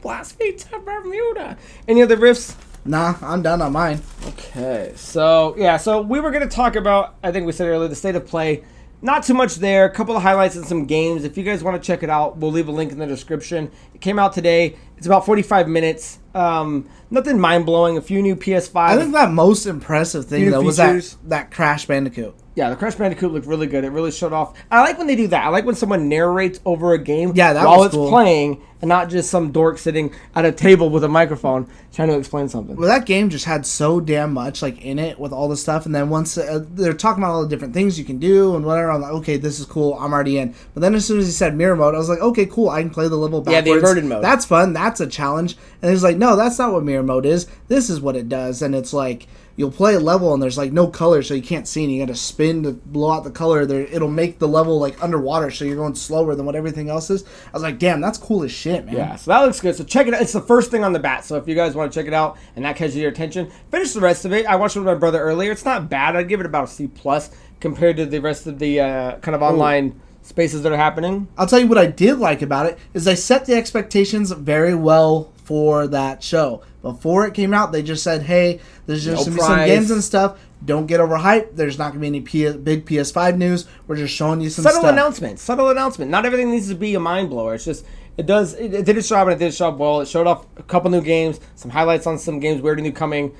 Blast me to Bermuda. Any other riffs? Nah, I'm done on mine. Okay, so we were going to talk about, I think we said earlier, the state of play. Not too much there. A couple of highlights and some games. If you guys want to check it out, we'll leave a link in the description. It came out today. It's about 45 minutes. Nothing mind-blowing. A few new PS5. I think that most impressive thing, though, was that Crash Bandicoot. Yeah, the Crash Bandicoot looked really good. It really showed off. I like when they do that. I like when someone narrates over a game while it's cool. playing, and not just some dork sitting at a table with a microphone trying to explain something. Well, that game just had so damn much like in it with all the stuff, and then once they're talking about all the different things you can do and whatever, I'm like, okay, this is cool, I'm already in. But then as soon as he said mirror mode, I was like, okay, cool, I can play the level backwards. Yeah, the inverted mode. That's fun, that's a challenge. And he's like, no, that's not what mirror mode is. This is what it does. And it's like, you'll play a level and there's like no color, so you can't see, and you got to spin to blow out the color. It'll make the level like underwater, so you're going slower than what everything else is. I was like, damn, that's cool as shit, man. Yeah, so that looks good. So check it out. It's the first thing on the bat. So if you guys want to check it out and that catches your attention, finish the rest of it. I watched it with my brother earlier. It's not bad. I'd give it about a C+ compared to the rest of the kind of online spaces that are happening. I'll tell you what I did like about it is they set the expectations very well for that show. Before it came out, they just said, hey, there's just going to be some games and stuff. Don't get overhyped. There's not going to be any big PS5 news. We're just showing you some Subtle stuff. Subtle announcement. Not everything needs to be a mind blower. It's just, it did its job, and it did its job well. It showed off a couple new games, some highlights on some games we already knew coming.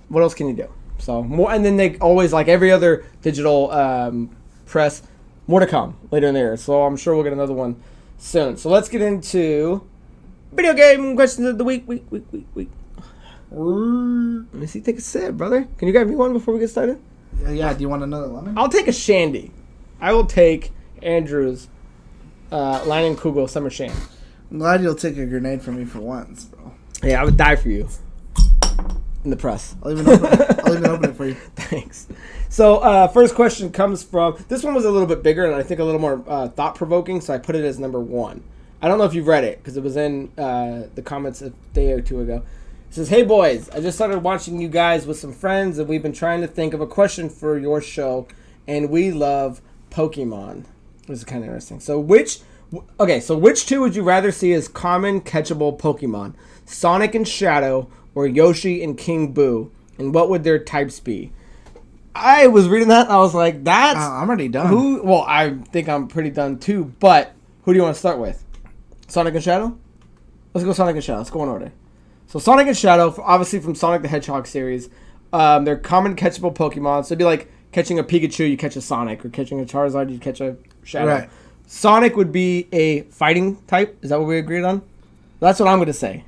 What else can you do? So more, and then they always, like every other digital press, more to come later in the year. So I'm sure we'll get another one soon. So let's get into video game questions of the week. Let me see. Take a sip, brother. Can you grab me one before we get started? Yeah. Do you want another lemon? I'll take a shandy. I will take Andrew's Leinenkugel Summer Sham. I'm glad you'll take a grenade from me for once, bro. Yeah, I would die for you. In the press. I'll even open it for you. Thanks. So, first question comes from... This one was a little bit bigger and I think a little more thought-provoking, so I put it as number 1. I don't know if you've read it, because it was in the comments a day or two ago. It says, hey boys, I just started watching you guys with some friends, and we've been trying to think of a question for your show, and we love Pokemon. This is kind of interesting. So which two would you rather see as common catchable Pokemon? Sonic and Shadow, or Yoshi and King Boo? And what would their types be? I was reading that, and I was like, that's... I'm already done. Well, I think I'm pretty done too, but who do you want to start with? Sonic and Shadow? Let's go Sonic and Shadow. Let's go in order. So Sonic and Shadow, obviously from Sonic the Hedgehog series, they're common catchable Pokemon. So it'd be like catching a Pikachu, you catch a Sonic, or catching a Charizard, you catch a Shadow. Right. Sonic would be a fighting type. Is that what we agreed on? That's what I'm going to say.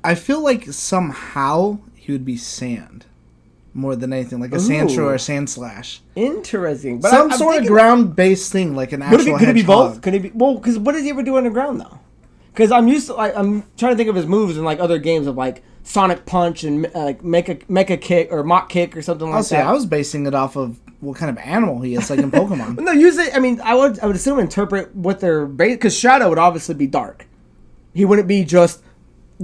I feel like somehow he would be sand more than anything, like a Sandshrew or a Sandslash. Interesting. But Some sort of ground-based thing, like an actual hedgehog. Could it be both? Could it be? Well, because what does he ever do underground though? Because I'm used to, like, I'm trying to think of his moves in like other games of like Sonic Punch and like Mecha Kick or Mach Kick or something like that. I was basing it off of what kind of animal he is, like in Pokemon. No, usually, I mean, I would assume interpret what they're base, because Shadow would obviously be dark. He wouldn't be just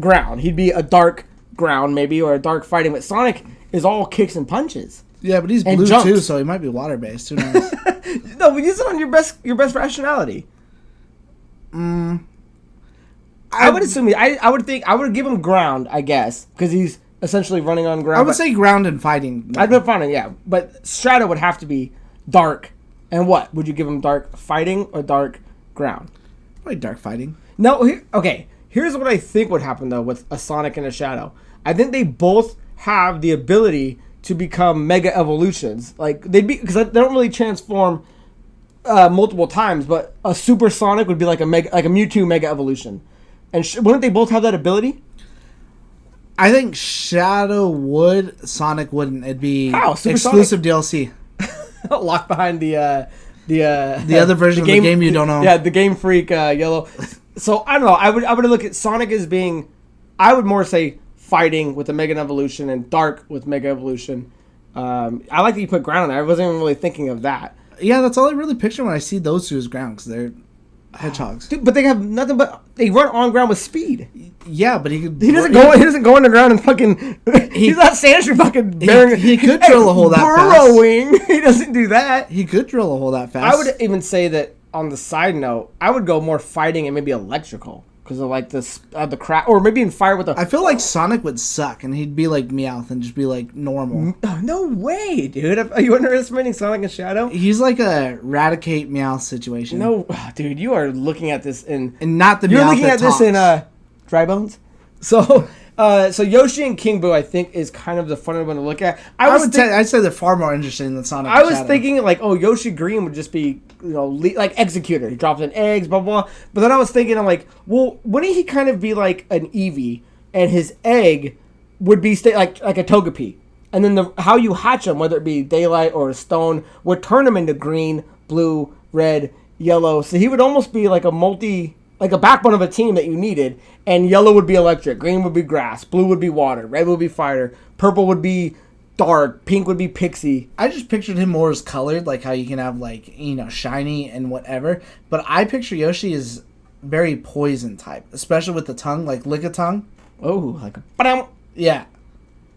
ground. He'd be a dark ground maybe, or a dark fighting. But Sonic is all kicks and punches. Yeah, but he's blue too, so he might be water based. Who knows? No, but use it on your best rationality. I would assume I would give him ground, I guess, because he's essentially running on ground. I would say ground and fighting. I'd be fighting, yeah. But Shadow would have to be dark. And what? Would you give him dark fighting or dark ground? Probably dark fighting. No, okay. Here's what I think would happen, though, with a Sonic and a Shadow. I think they both have the ability to become mega evolutions. Like, because they don't really transform multiple times, but a Super Sonic would be like a Mewtwo mega evolution. And wouldn't they both have that ability? I think Shadow would, Sonic wouldn't. It'd be Sonic? exclusive DLC. Locked behind the other version of the game you don't know. Yeah, the Game Freak yellow. So I don't know. I would look at Sonic as being, I would more say fighting with the Mega Evolution and dark with Mega Evolution. I like that you put ground on there. I wasn't even really thinking of that. Yeah, that's all I really picture when I see those two as ground, because they're hedgehogs. Dude, but they have nothing but they run on ground with speed. Yeah, but he doesn't go underground and fucking. He's not Sandshrew fucking bearing. He could drill a hole that burrowing. fast. He doesn't do that. He could drill a hole that fast. I would even say that on the side note, I would go more fighting and maybe electrical because of like the crap, or maybe in fire with the. I feel like Sonic would suck and he'd be like Meowth and just be like normal. No way, dude. Are you underestimating Sonic and Shadow? He's like a Eradicate Meowth situation. No, dude, you are looking at this in and not the. You're Meowth looking at talks. this in Dry Bones. So So Yoshi and King Boo, I think, is kind of the funner one to look at. I'd say they're far more interesting than Sonic. I was thinking like, oh, Yoshi Green would just be, like Executor. He drops in eggs, blah blah. But then I was thinking, I'm like, well, wouldn't he kind of be like an Eevee, and his egg would be like a Togepi, and then how you hatch them, whether it be daylight or a stone, would turn them into green, blue, red, yellow. So he would almost be like a backbone of a team that you needed. And yellow would be electric, green would be grass, blue would be water, red would be fire, purple would be dark, pink would be pixie. I just pictured him more as colored, like how you can have shiny and whatever. But I picture Yoshi as very poison type, especially with the tongue, like lick a tongue. Oh, like a yeah,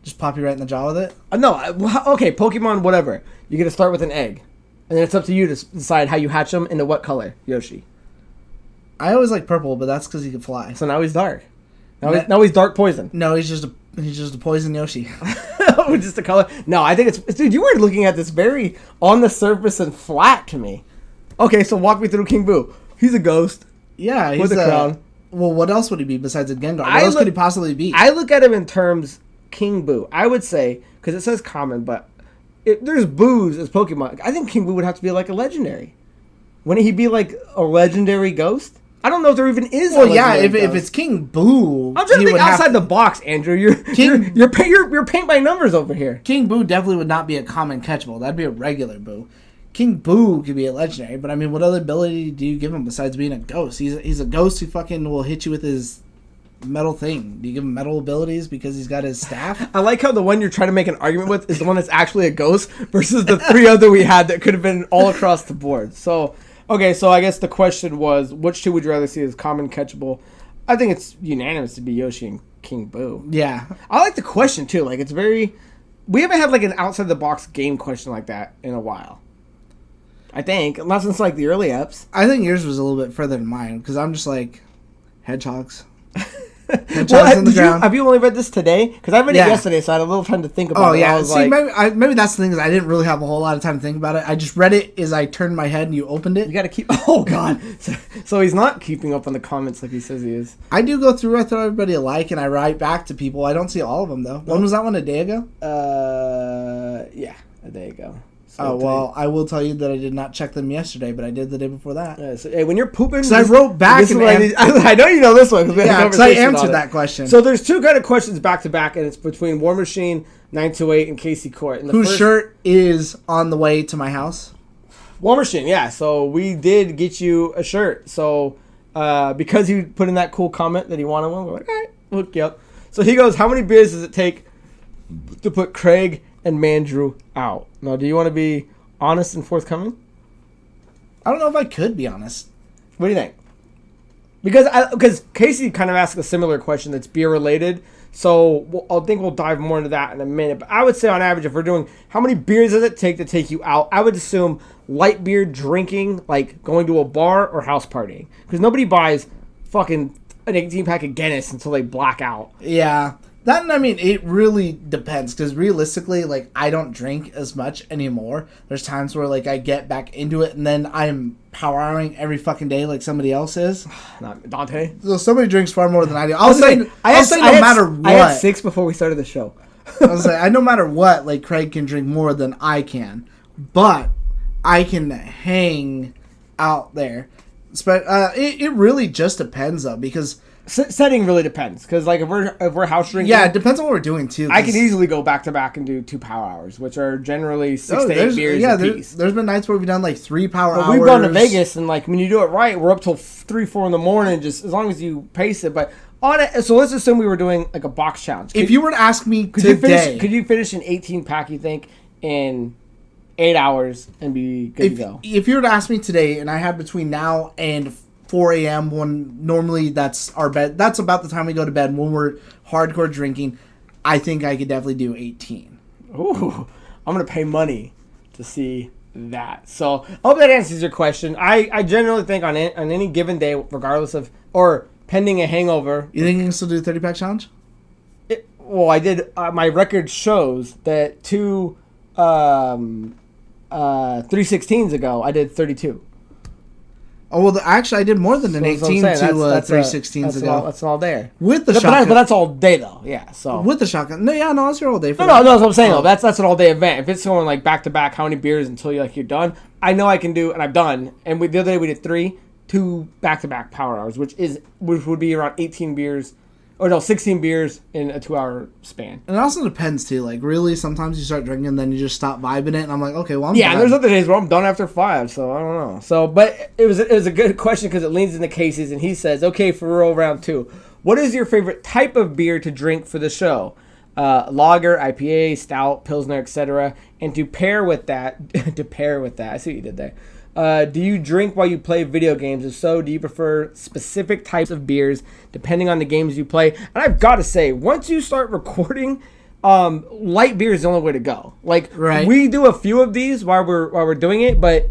just pop you right in the jaw with it. Okay, Pokemon, whatever. You're gonna start with an egg, and then it's up to you to decide how you hatch them into what color, Yoshi. I always like purple, but that's because he can fly. So now he's dark. Now he's dark poison. No, he's just a poison Yoshi. Oh, just a color. No, I think it's dude. You were looking at this very on the surface and flat to me. Okay, so walk me through King Boo. He's a ghost. Yeah, he's with a crown. Well, what else would he be besides a Gengar? What else could he possibly be? I look at him in terms King Boo. I would say because it says common, but there's Boos as Pokemon. I think King Boo would have to be like a legendary. Wouldn't he be like a legendary ghost? I don't know if there even is. Well, yeah, if it's King Boo, I'm trying to think outside the box, Andrew. You're paint by numbers over here. King Boo definitely would not be a common catchable. That'd be a regular Boo. King Boo could be a legendary, but I mean, what other ability do you give him besides being a ghost? He's a ghost who fucking will hit you with his metal thing. Do you give him metal abilities because he's got his staff? I like how the one you're trying to make an argument with is the one that's actually a ghost versus the three other we had that could have been all across the board. So. Okay, so I guess the question was, which two would you rather see as common catchable? I think it's unanimous to be Yoshi and King Boo. Yeah. I like the question, too. Like, it's very... We haven't had, like, an outside-the-box game question like that in a while. I think. Not since, like, the early eps. I think yours was a little bit further than mine, because I'm just like, hedgehogs. Have you only read this today? Because I read it yesterday, so I had a little time to think about it. Oh, yeah. Maybe that's the thing is I didn't really have a whole lot of time to think about it. I just read it as I turned my head and you opened it. You got to keep... Oh, God. So he's not keeping up on the comments like he says he is. I do go through, I throw everybody a like, and I write back to people. I don't see all of them, though. When was that one? A day ago? Yeah, a day ago. So well, I will tell you that I did not check them yesterday, but I did the day before that. Yeah, so, hey, when you're pooping... Because I wrote back and... I know you know this one. Because I answered that question. So there's two kind of questions back-to-back, and it's between War Machine 928 and Casey Court. And whose shirt is on the way to my house? War Machine, yeah. So we did get you a shirt. So because he put in that cool comment that he wanted one, we're like, all right, we'll hook you up. So he goes, how many beers does it take to put Craig and Mandrew out? Now, do you want to be honest and forthcoming? I don't know if I could be honest. What do you think? Because Casey kind of asked a similar question that's beer related, so I think we'll dive more into that in a minute. But I would say on average, if we're doing how many beers does it take to take you out, I would assume light beer drinking, like going to a bar or house partying, because nobody buys fucking an 18-pack of Guinness until they black out. Yeah. That, I mean, it really depends, because realistically, like, I don't drink as much anymore. There's times where, like, I get back into it, and then I'm power houring every fucking day like somebody else is. Not Dante. So somebody drinks far more than I do. I'll say no matter what. I had 6 before we started the show. No matter what, like, Craig can drink more than I can. But I can hang out there. It really just depends, though, because... Setting really depends, because like if we're house drinking, yeah, it depends on what we're doing too. I can easily go back to back and do 2 power hours, which are generally 6 to 8 beers a piece. There's been nights where we've done like 3 power hours. We've gone to Vegas, and like when you do it right, we're up till 3-4 in the morning, just as long as you pace it. But on it, so let's assume we were doing like a box challenge. If you were to ask me today, could you finish an 18-pack? You think in 8 hours and be good to go? If you were to ask me today, and I had between now and 4 a.m. when normally that's our bed. That's about the time we go to bed when we're hardcore drinking. I think I could definitely do 18. Ooh, I'm going to pay money to see that. So I hope that answers your question. I generally think on any given day, regardless of, or pending a hangover. You think you can still do the 30-pack challenge? Well, I did. My record shows that 2 316s ago, I did 32. Oh, well, actually, I did more than an 18 to 316s ago. That's all day. With the shotgun. But that's all day, though. Yeah, so. With the shotgun. No, that's your all day. No, that's what I'm saying, though. That's an all-day event. If it's going, like, back-to-back, how many beers until you're done, I know I can do, and I've done. And the other day we did 2 back-to-back power hours, which would be around 18 beers. Or no, 16 beers in a 2-hour span. And it also depends, too. Like, really, sometimes you start drinking, then you just stop vibing it, and I'm like, okay, well, I'm done. And there's other days where I'm done after 5, so I don't know. So, but it was a good question because it leans into Casey's, and he says, okay, for real, round 2. What is your favorite type of beer to drink for the show? Lager, IPA, stout, Pilsner, etc. And to pair with that, I see what you did there. Do you drink while you play video games? If so, do you prefer specific types of beers depending on the games you play? And I've got to say, once you start recording, light beer is the only way to go. Like, we do a few of these while we're doing it, but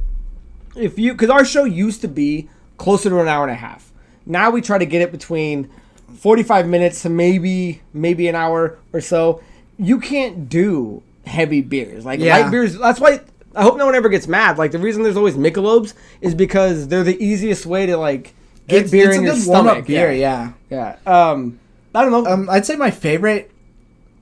because our show used to be closer to an hour and a half. Now we try to get it between 45 minutes to maybe an hour or so. You can't do heavy beers. Like, light beers, that's why... I hope no one ever gets mad. Like, the reason there's always Michelobs is because they're the easiest way to, like, get beer in your stomach. Beer, yeah. I don't know. I'd say my favorite,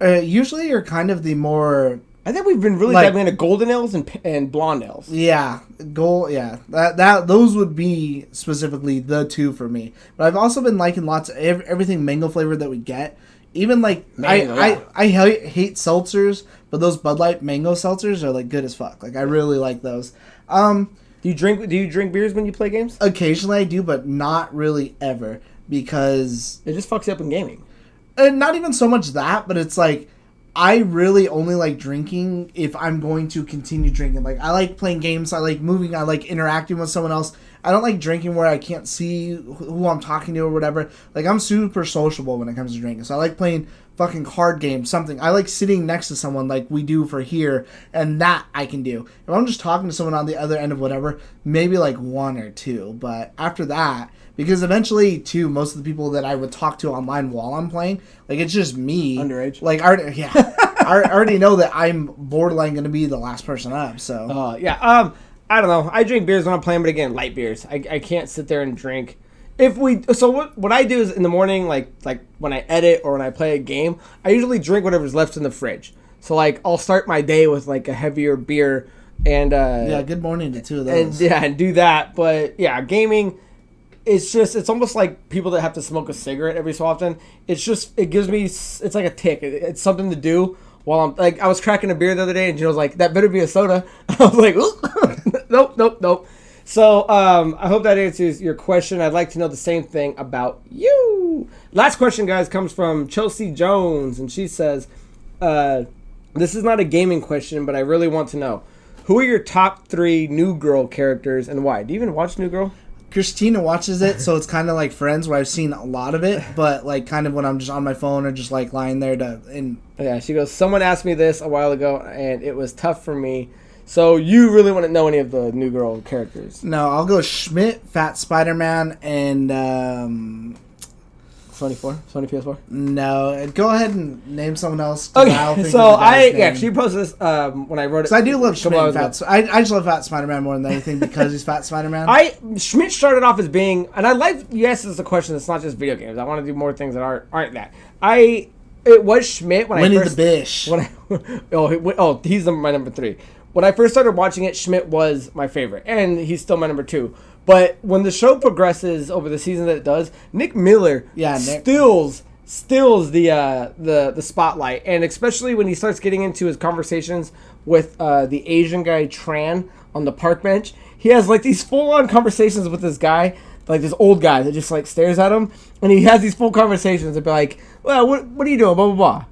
usually are kind of the more... I think we've been really diving into golden ales and blonde ales. Yeah. Those would be specifically the 2 for me. But I've also been liking lots of everything mango flavored that we get. Even like I hate seltzers, but those Bud Light mango seltzers are like good as fuck. Like I really like those. Do you drink beers when you play games? Occasionally I do, but not really ever because it just fucks you up in gaming. Not even so much that, but it's like I really only like drinking if I'm going to continue drinking. Like I like playing games, I like moving, I like interacting with someone else. I don't like drinking where I can't see who I'm talking to or whatever. Like, I'm super sociable when it comes to drinking. So I like playing fucking card games, something. I like sitting next to someone like we do for here, and that I can do. If I'm just talking to someone on the other end of whatever, maybe like 1 or 2. But after that, because eventually, too, most of the people that I would talk to online while I'm playing, like, it's just me. Underage. Like, I already know that I'm borderline going to be the last person up, so. I don't know. I drink beers when I'm playing, but again, light beers. I can't sit there and drink. What I do is in the morning, like when I edit or when I play a game, I usually drink whatever's left in the fridge. So like I'll start my day with like a heavier beer and good morning to 2 of those. And do that. But yeah, gaming, it's almost like people that have to smoke a cigarette every so often. It gives me, it's like a tick. It's something to do. While I'm like, I was cracking a beer the other day, and Gino's like, "That better be a soda." I was like, "Nope." So, I hope that answers your question. I'd like to know the same thing about you. Last question, guys, comes from Chelsea Jones, and she says, "This is not a gaming question, but I really want to know who are your top 3 New Girl characters and why? Do you even watch New Girl?" Christina watches it, so it's kind of like Friends, where I've seen a lot of it, but like kind of when I'm just on my phone or just like lying there Yeah, she goes, someone asked me this a while ago, and it was tough for me. So you really want to know any of the New Girl characters? No, I'll go Schmidt, Fat Spiderman, and Sony PS4? No, go ahead and name someone else. Okay, she posted this when I wrote it. So I do love Schmidt and Fat. I just love Fat Spider-Man more than anything because he's Fat Spider-Man. Schmidt started off as being, and I like you asked us a question that's not just video games. I want to do more things that aren't that. It was Schmidt when Winnie I first. the Bish. He's my number 3. When I first started watching it, Schmidt was my favorite, and he's still my number 2. But when the show progresses over the season that it does, Nick Miller stills the spotlight, and especially when he starts getting into his conversations with the Asian guy Tran on the park bench, he has like these full-on conversations with this guy, like this old guy that just like stares at him, and he has these full conversations and be like, "Well, what are you doing? Blah blah blah.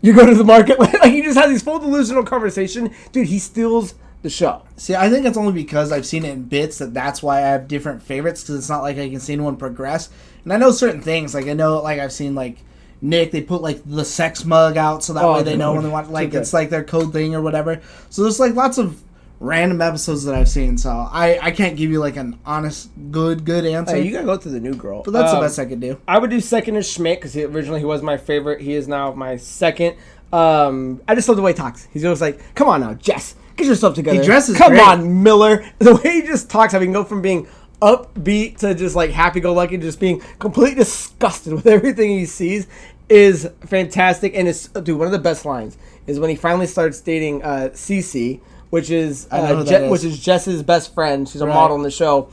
You go to the market." Like he just has these full delusional conversation, dude. He steals the show. See, I think it's only because I've seen it in bits that's why I have different favorites, because it's not like I can see anyone progress. And I know certain things, like I know, like I've seen like Nick, they put like the sex mug out so that way they know when they want, like it's like their code thing or whatever. So there's like lots of random episodes that I've seen, so I can't give you like an honest good answer. Hey, you gotta go to the New Girl. But that's the best I could do. I would do second is Schmidt, because originally he was my favorite. He is now my second. I just love the way he talks. He's always like, "Come on now, Jess. Get yourself together. He dresses Come great. on, Miller." The way he just talks, how he can go from being upbeat to just like happy-go-lucky, just being completely disgusted with everything he sees is fantastic. And it's, dude, one of the best lines is when he finally starts dating Cece, which is which is Jess's best friend. She's a model in the show,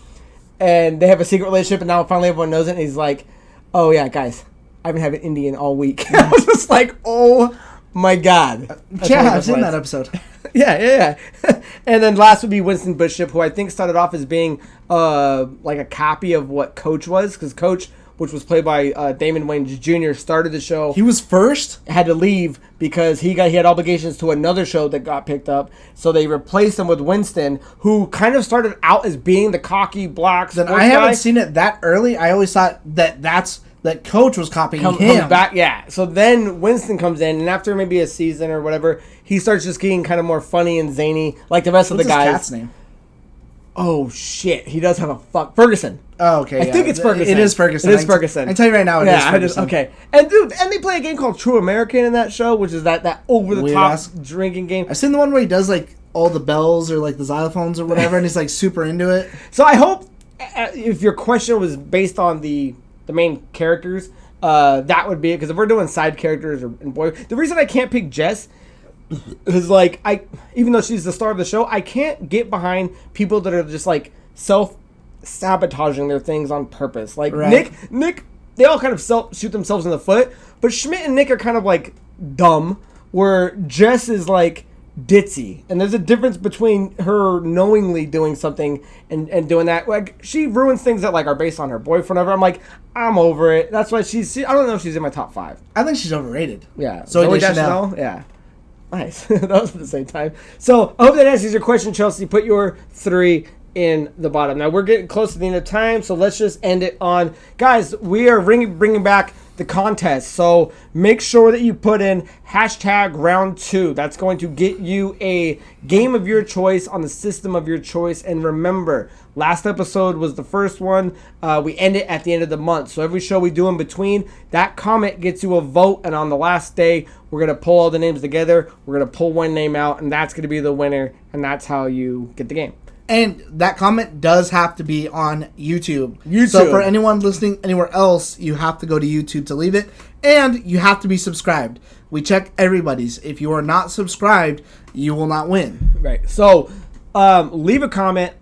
and they have a secret relationship, and now finally everyone knows it. And he's like, "Oh yeah, guys, I've been having Indian all week." I was just like, "Oh my god!" Yeah, I've seen that episode. Yeah. And then last would be Winston Bishop, who I think started off as being like a copy of what Coach was, because Coach, which was played by Damon Wayans Jr., started the show. He was first? Had to leave because he had obligations to another show that got picked up. So they replaced him with Winston, who kind of started out as being the cocky black sports guy. I haven't seen it that early. I always thought that Coach was copying him. Comes back, yeah. So then Winston comes in, and after maybe a season or whatever, he starts just getting kind of more funny and zany, like the rest of the guys. What's his cat's name? Oh, shit. He does have a Ferguson. Oh, okay. I think it's Ferguson. It is Ferguson. It is Ferguson. I can tell you right now, it is Ferguson. Okay. And, dude, they play a game called True American in that show, which is that over-the-top drinking game. I've seen the one where he does, like, all the bells or, like, the xylophones or whatever, and he's, like, super into it. So I hope, if your question was based on the main characters, that would be it. Because if we're doing side characters and boy, the reason I can't pick Jess is like even though she's the star of the show, I can't get behind people that are just like self-sabotaging their things on purpose. Like Nick, they all kind of shoot themselves in the foot, but Schmidt and Nick are kind of like dumb, where Jess is like ditzy, and there's a difference between her knowingly doing something and doing that. Like, she ruins things that like are based on her boyfriend. I'm like, I'm over it. That's why I don't know if she's in my top 5. I think she's overrated. Yeah. Zoe Deschanel. Yeah. Nice. That was at the same time. So I hope that answers your question, Chelsea. Put your 3 in the bottom. Now we're getting close to the end of time, so let's just end it on, guys, we are bringing back the contest. So make sure that you put in #round2. That's going to get you a game of your choice on the system of your choice. And remember, last episode was the first one. We end it at the end of the month. So every show we do in between, that comment gets you a vote. And on the last day, we're going to pull all the names together. We're going to pull one name out, and that's going to be the winner. And that's how you get the game. And that comment does have to be on YouTube. So for anyone listening anywhere else, you have to go to YouTube to leave it. And you have to be subscribed. We check everybody's. If you are not subscribed, you will not win. Right. So leave a comment,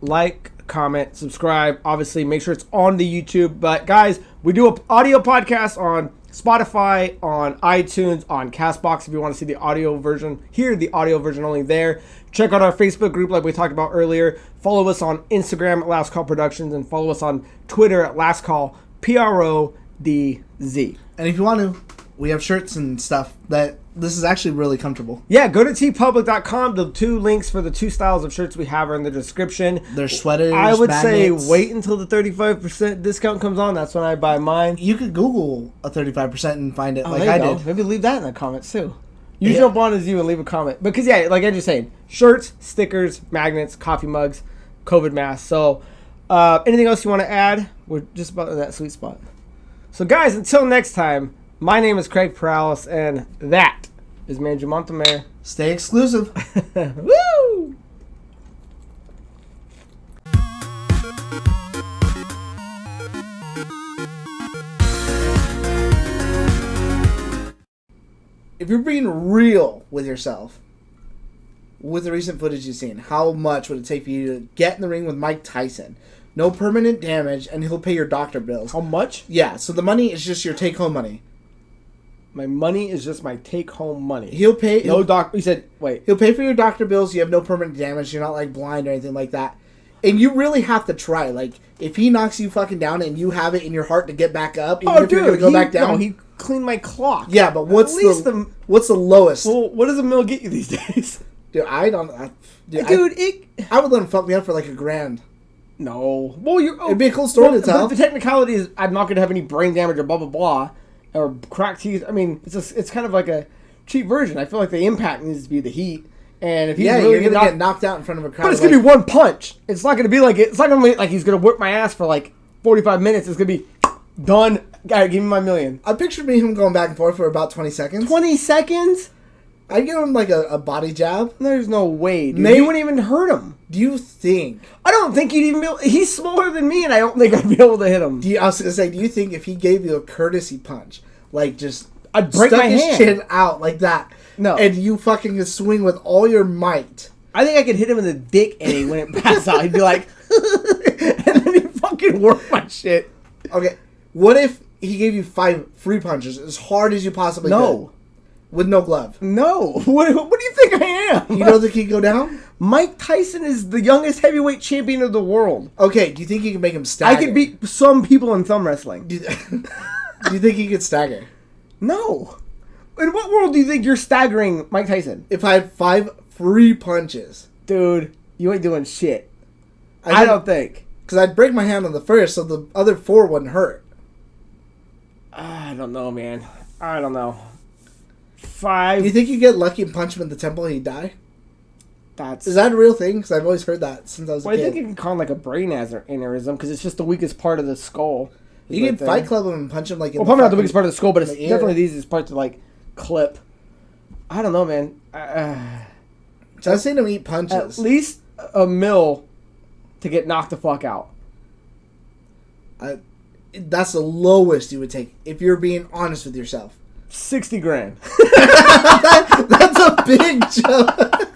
comment, subscribe. Obviously, make sure it's on the YouTube. But guys, we do an audio podcast on Spotify, on iTunes, on CastBox if you want to see the audio version. Hear the audio version only there. Check out our Facebook group like we talked about earlier. Follow us on Instagram at LastCall Productions, and follow us on Twitter at LastCall PRODZ. And if you want to, we have shirts and stuff that this is actually really comfortable. Yeah, go to tpublic.com. The 2 links for the 2 styles of shirts we have are in the description. They're sweaters, I would magnets. say wait until the 35% discount comes on. That's when I buy mine. You could Google a 35% and find it like I did. Maybe leave that in the comments too. You jump on as you and leave a comment. Because yeah, like I just saying, shirts, stickers, magnets, coffee mugs, COVID masks. So anything else you want to add? We're just about in that sweet spot. So guys, until next time, my name is Craig Perales, and that is Mandrew Montemayor. Stay exclusive. Woo! If you're being real with yourself, with the recent footage you've seen, how much would it take for you to get in the ring with Mike Tyson? No permanent damage, and he'll pay your doctor bills. How much? Yeah, so the money is just your take-home money. My money is just my take-home money. He'll pay... He said, wait. He'll pay for your doctor bills. You have no permanent damage. You're not, like, blind or anything like that. And you really have to try. Like, if he knocks you fucking down and you have it in your heart to get back up, even if you're going to go back down... No, he cleaned my clock. Yeah, but what's the lowest? Well, what does a mill get you these days? Dude, I don't... I would let him fuck me up for, like, $1,000. No. Well, it'd be a cool story to tell. But the technicality is I'm not going to have any brain damage or blah, blah, blah. Or cracked teeth. I mean, it's kind of like a cheap version. I feel like the impact needs to be the heat. And if he's really you're gonna get knocked out in front of a crowd. But it's gonna be one punch. It's not gonna be like it's not gonna be like he's gonna whip my ass for like 45 minutes. It's gonna be done. Guy, give me my $1 million. I pictured him going back and forth for about 20 seconds. 20 seconds? I'd give him like a body jab. There's no way, dude. You wouldn't even hurt him. Do you think... I don't think he'd even be able... He's smaller than me, and I don't think I'd be able to hit him. I was going to say, do you think if he gave you a courtesy punch, like just... I'd break my hand. Stuck his chin out like that. No. And you fucking could swing with all your might. I think I could hit him in the dick, and he wouldn't pass out. He'd be like... and then he'd fucking work my shit. Okay. What if he gave you 5 free punches as hard as you possibly could? With no glove? No. What do you think I am? You don't think he'd go down? Mike Tyson is the youngest heavyweight champion of the world. Okay, do you think you can make him stagger? I could beat some people in thumb wrestling. Do you think he could stagger? No. In what world do you think you're staggering Mike Tyson? If I had 5 free punches. Dude, you ain't doing shit. I don't think. Because I'd break my hand on the first, so the other 4 wouldn't hurt. I don't know, man. I don't know. 5. Do you think you get lucky and punch him in the temple and he'd die? Is that a real thing? Because I've always heard that since I was a kid. I think you can call him like a brain aneurysm because it's just the weakest part of the skull. You can Fight Club him and punch him like in probably not the weakest part of the skull, but it's definitely the easiest part to like clip. I don't know, man. So I was saying him eat punches. At least a mil to get knocked the fuck out. That's the lowest you would take if you're being honest with yourself. 60 grand. That's a big jump.